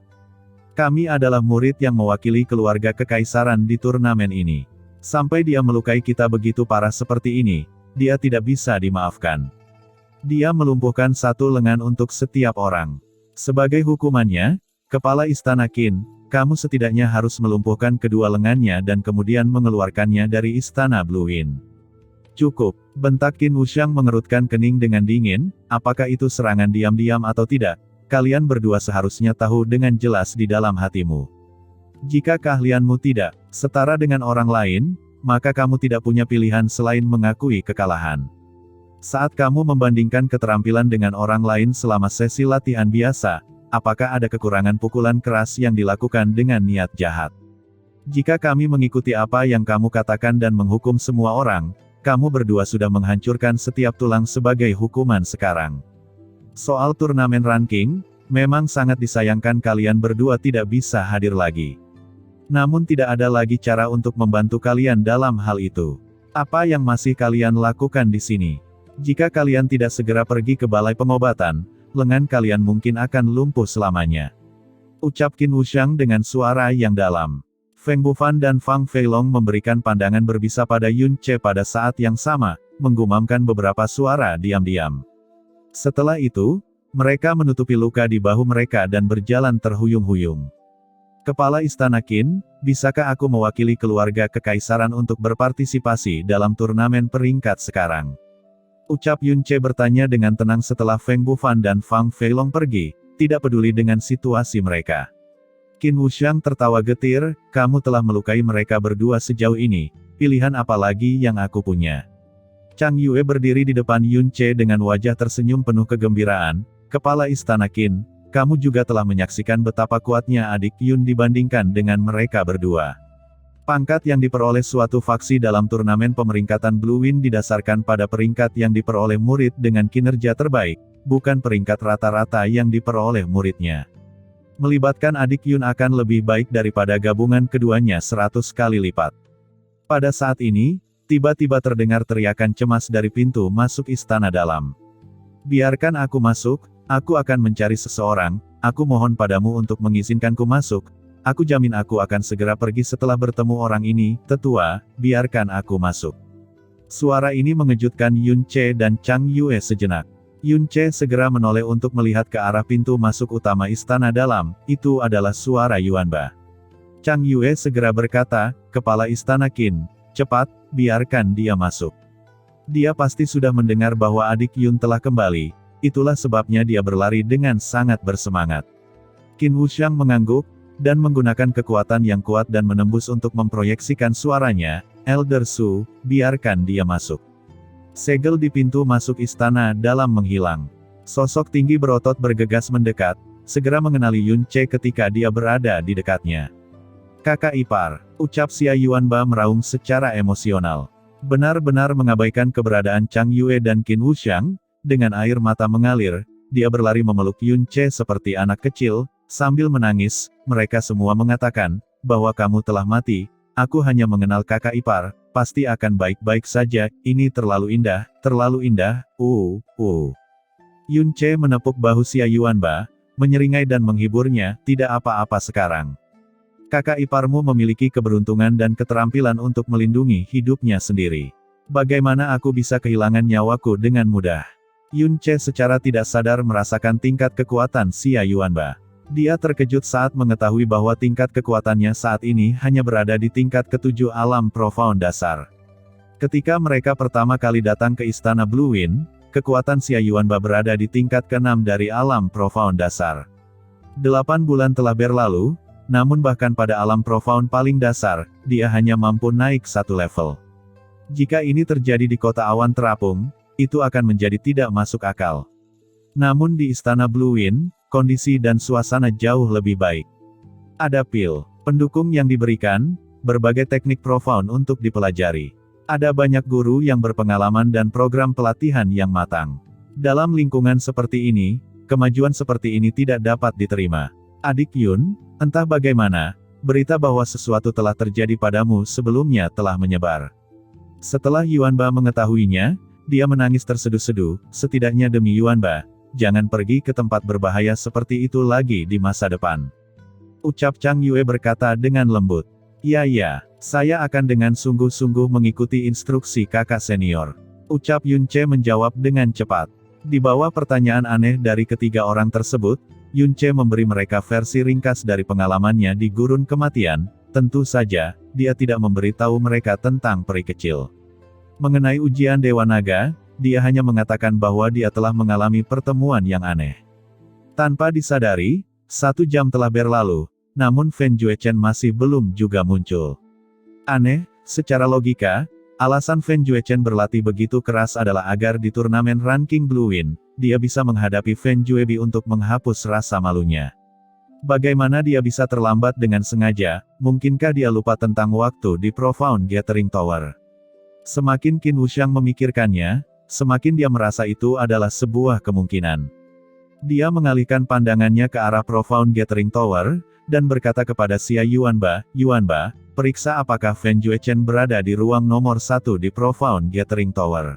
Kami adalah murid yang mewakili keluarga kekaisaran di turnamen ini. Sampai dia melukai kita begitu parah seperti ini, dia tidak bisa dimaafkan. Dia melumpuhkan satu lengan untuk setiap orang. Sebagai hukumannya, Kepala Istana Qin, kamu setidaknya harus melumpuhkan kedua lengannya dan kemudian mengeluarkannya dari Istana Blue Wind. Cukup, bentak Qin Wuxiang mengerutkan kening dengan dingin, apakah itu serangan diam-diam atau tidak? Kalian berdua seharusnya tahu dengan jelas di dalam hatimu. Jika keahlianmu tidak setara dengan orang lain, maka kamu tidak punya pilihan selain mengakui kekalahan. Saat kamu membandingkan keterampilan dengan orang lain selama sesi latihan biasa, apakah ada kekurangan pukulan keras yang dilakukan dengan niat jahat? Jika kami mengikuti apa yang kamu katakan dan menghukum semua orang, kamu berdua sudah menghancurkan setiap tulang sebagai hukuman sekarang. Soal turnamen ranking, memang sangat disayangkan kalian berdua tidak bisa hadir lagi. Namun tidak ada lagi cara untuk membantu kalian dalam hal itu. Apa yang masih kalian lakukan di sini? Jika kalian tidak segera pergi ke balai pengobatan, lengan kalian mungkin akan lumpuh selamanya. Ucap Qin Wuxiang dengan suara yang dalam. Feng Bufan dan Fang Feilong memberikan pandangan berbisa pada Yun Ce pada saat yang sama, menggumamkan beberapa suara diam-diam. Setelah itu, mereka menutupi luka di bahu mereka dan berjalan terhuyung-huyung. Kepala Istana Qin, bisakah aku mewakili keluarga kekaisaran untuk berpartisipasi dalam turnamen peringkat sekarang? Ucap Yun Ce bertanya dengan tenang setelah Feng Bufan dan Fang Feilong pergi, tidak peduli dengan situasi mereka. Qin Wuxiang tertawa getir, kamu telah melukai mereka berdua sejauh ini, pilihan apa lagi yang aku punya? Chang Yue berdiri di depan Yun Ce dengan wajah tersenyum penuh kegembiraan, Kepala Istana Qin, kamu juga telah menyaksikan betapa kuatnya adik Yun dibandingkan dengan mereka berdua. Pangkat yang diperoleh suatu faksi dalam turnamen pemeringkatan Blue Wind didasarkan pada peringkat yang diperoleh murid dengan kinerja terbaik, bukan peringkat rata-rata yang diperoleh muridnya. Melibatkan adik Yun akan lebih baik daripada gabungan keduanya 100 kali lipat. Pada saat ini, tiba-tiba terdengar teriakan cemas dari pintu masuk istana dalam. Biarkan aku masuk, aku akan mencari seseorang, aku mohon padamu untuk mengizinkanku masuk. Aku jamin aku akan segera pergi setelah bertemu orang ini, tetua, biarkan aku masuk. Suara ini mengejutkan Yun Ce dan Chang Yue sejenak. Yun Ce segera menoleh untuk melihat ke arah pintu masuk utama istana dalam, itu adalah suara Yuanba. Chang Yue segera berkata, Kepala Istana Qin, cepat, biarkan dia masuk. Dia pasti sudah mendengar bahwa adik Yun telah kembali, itulah sebabnya dia berlari dengan sangat bersemangat. Qin Wuxiang mengangguk, dan menggunakan kekuatan yang kuat dan menembus untuk memproyeksikan suaranya, Elder Su, biarkan dia masuk. Segel di pintu masuk istana dalam menghilang. Sosok tinggi berotot bergegas mendekat, segera mengenali Yun Ce ketika dia berada di dekatnya. Kakak ipar, ucap Xia Yuanba meraung secara emosional. Benar-benar mengabaikan keberadaan Chang Yue dan Qin Wuxiang, dengan air mata mengalir, dia berlari memeluk Yun Ce seperti anak kecil. Sambil menangis, mereka semua mengatakan, bahwa kamu telah mati, aku hanya mengenal kakak ipar, pasti akan baik-baik saja, ini terlalu indah, Yun Ce menepuk bahu Xia Yuanba, menyeringai dan menghiburnya, tidak apa-apa sekarang. Kakak iparmu memiliki keberuntungan dan keterampilan untuk melindungi hidupnya sendiri. Bagaimana aku bisa kehilangan nyawaku dengan mudah? Yun Ce secara tidak sadar merasakan tingkat kekuatan Xia Yuanba. Dia terkejut saat mengetahui bahwa tingkat kekuatannya saat ini hanya berada di tingkat ke-7 alam profound dasar. Ketika mereka pertama kali datang ke Istana Blue Wind, kekuatan Xia Yuanba berada di tingkat ke-6 dari alam profound dasar. 8 bulan telah berlalu, namun bahkan pada alam profound paling dasar, dia hanya mampu naik satu level. Jika ini terjadi di kota awan terapung, itu akan menjadi tidak masuk akal. Namun di Istana Blue Wind, kondisi dan suasana jauh lebih baik. Ada pil, pendukung yang diberikan, berbagai teknik profound untuk dipelajari. Ada banyak guru yang berpengalaman dan program pelatihan yang matang. Dalam lingkungan seperti ini, kemajuan seperti ini tidak dapat diterima. Adik Yun, entah bagaimana, berita bahwa sesuatu telah terjadi padamu sebelumnya telah menyebar. Setelah Yuanba mengetahuinya, dia menangis terseduh-seduh, setidaknya demi Yuanba, jangan pergi ke tempat berbahaya seperti itu lagi di masa depan. Ucap Chang Yue berkata dengan lembut. Ya, saya akan dengan sungguh-sungguh mengikuti instruksi kakak senior. Ucap Yun Ce menjawab dengan cepat. Di bawah pertanyaan aneh dari ketiga orang tersebut, Yunche memberi mereka versi ringkas dari pengalamannya di gurun kematian. Tentu saja, dia tidak memberitahu mereka tentang peri kecil. Mengenai ujian Dewa Naga, dia hanya mengatakan bahwa dia telah mengalami pertemuan yang aneh. Tanpa disadari, 1 jam telah berlalu, namun Fen Juechen masih belum juga muncul. Aneh, secara logika, alasan Fen Juechen berlatih begitu keras adalah agar di turnamen ranking Blue Win, dia bisa menghadapi Fen Juebi untuk menghapus rasa malunya. Bagaimana dia bisa terlambat dengan sengaja? Mungkinkah dia lupa tentang waktu di Profound Gathering Tower? Semakin Qin Wuxiang memikirkannya, semakin dia merasa itu adalah sebuah kemungkinan. Dia mengalihkan pandangannya ke arah Profound Gathering Tower, dan berkata kepada Xia Yuanba, "Yuanba, periksa apakah Fen Juechen berada di ruang nomor 1 di Profound Gathering Tower."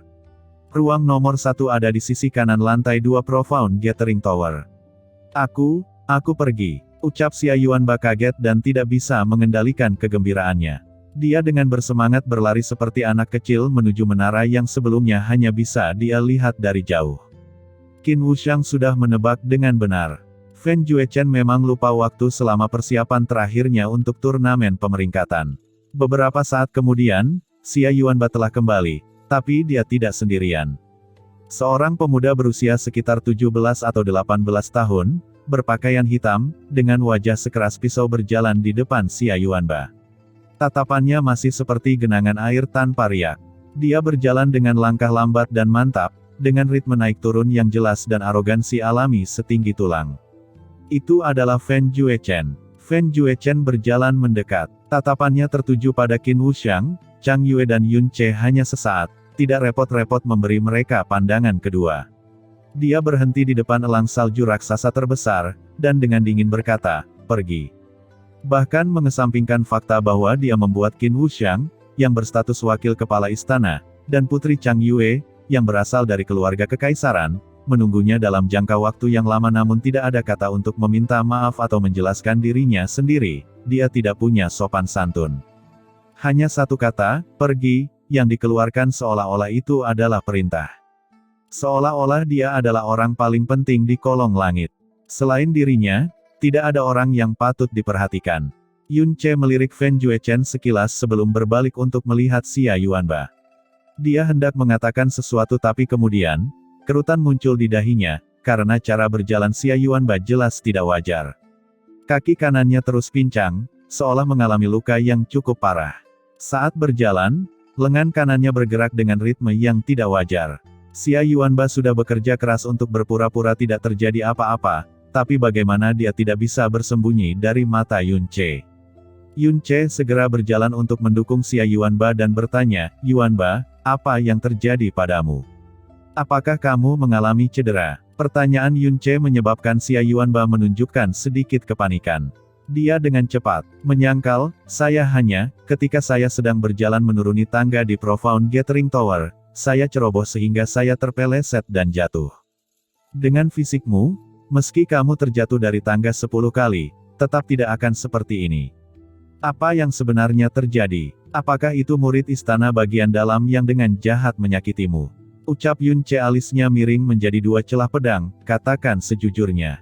Ruang nomor 1 ada di sisi kanan lantai 2 Profound Gathering Tower. Aku pergi, ucap Xia Yuanba kaget dan tidak bisa mengendalikan kegembiraannya. Dia dengan bersemangat berlari seperti anak kecil menuju menara yang sebelumnya hanya bisa dia lihat dari jauh. Qin Wuxiang sudah menebak dengan benar. Fen Juechen memang lupa waktu selama persiapan terakhirnya untuk turnamen pemeringkatan. Beberapa saat kemudian, Xia Yuanba telah kembali, tapi dia tidak sendirian. Seorang pemuda berusia sekitar 17 atau 18 tahun, berpakaian hitam, dengan wajah sekeras pisau berjalan di depan Xia Yuanba. Tatapannya masih seperti genangan air tanpa riak. Dia berjalan dengan langkah lambat dan mantap, dengan ritme naik turun yang jelas dan arogansi alami setinggi tulang. Itu adalah Fen Juechen. Fen Juechen berjalan mendekat. Tatapannya tertuju pada Qin Wuxiang, Chang Yue dan Yunche hanya sesaat, tidak repot-repot memberi mereka pandangan kedua. Dia berhenti di depan elang salju raksasa terbesar, dan dengan dingin berkata, "Pergi." Bahkan mengesampingkan fakta bahwa dia membuat Qin Wuxiang, yang berstatus wakil kepala istana, dan putri Chang Yue, yang berasal dari keluarga kekaisaran, menunggunya dalam jangka waktu yang lama namun tidak ada kata untuk meminta maaf atau menjelaskan dirinya sendiri, dia tidak punya sopan santun. Hanya satu kata, "Pergi," yang dikeluarkan seolah-olah itu adalah perintah. Seolah-olah dia adalah orang paling penting di kolong langit. Selain dirinya, tidak ada orang yang patut diperhatikan. Yunche melirik Fen Juechen sekilas sebelum berbalik untuk melihat Xia Yuanba. Dia hendak mengatakan sesuatu tapi kemudian, kerutan muncul di dahinya, karena cara berjalan Xia Yuanba jelas tidak wajar. Kaki kanannya terus pincang, seolah mengalami luka yang cukup parah. Saat berjalan, lengan kanannya bergerak dengan ritme yang tidak wajar. Xia Yuanba sudah bekerja keras untuk berpura-pura tidak terjadi apa-apa, tapi bagaimana dia tidak bisa bersembunyi dari mata Yunche. Yunche segera berjalan untuk mendukung Xia Yuanba dan bertanya, "Yuanba, apa yang terjadi padamu? Apakah kamu mengalami cedera?" Pertanyaan Yunche menyebabkan Xia Yuanba menunjukkan sedikit kepanikan. Dia dengan cepat menyangkal, ketika saya sedang berjalan menuruni tangga di Profound Gathering Tower, saya ceroboh sehingga saya terpeleset dan jatuh. Dengan fisikmu, meski kamu terjatuh dari tangga 10 kali, tetap tidak akan seperti ini. Apa yang sebenarnya terjadi? Apakah itu murid istana bagian dalam yang dengan jahat menyakitimu? Ucap Yunche alisnya miring menjadi 2 celah pedang, katakan sejujurnya.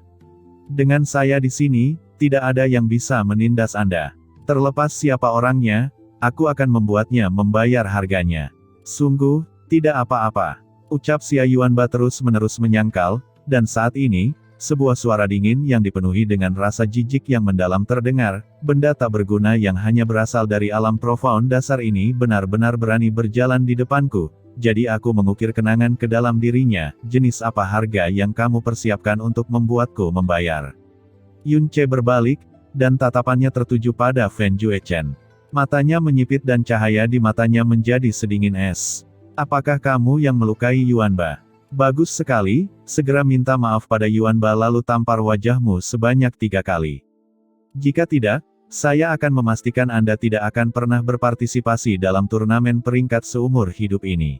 Dengan saya di sini, tidak ada yang bisa menindas Anda. Terlepas siapa orangnya, aku akan membuatnya membayar harganya. Sungguh, tidak apa-apa. Ucap Xia Yuanba terus-menerus menyangkal, dan saat ini, sebuah suara dingin yang dipenuhi dengan rasa jijik yang mendalam terdengar, benda tak berguna yang hanya berasal dari alam profound dasar ini benar-benar berani berjalan di depanku. Jadi aku mengukir kenangan ke dalam dirinya, jenis apa harga yang kamu persiapkan untuk membuatku membayar? Yunche berbalik, dan tatapannya tertuju pada Fen Juechen. Matanya menyipit dan cahaya di matanya menjadi sedingin es. Apakah kamu yang melukai Yuanba? Bagus sekali, segera minta maaf pada Yuanba lalu tampar wajahmu sebanyak 3 kali. Jika tidak, saya akan memastikan Anda tidak akan pernah berpartisipasi dalam turnamen peringkat seumur hidup ini.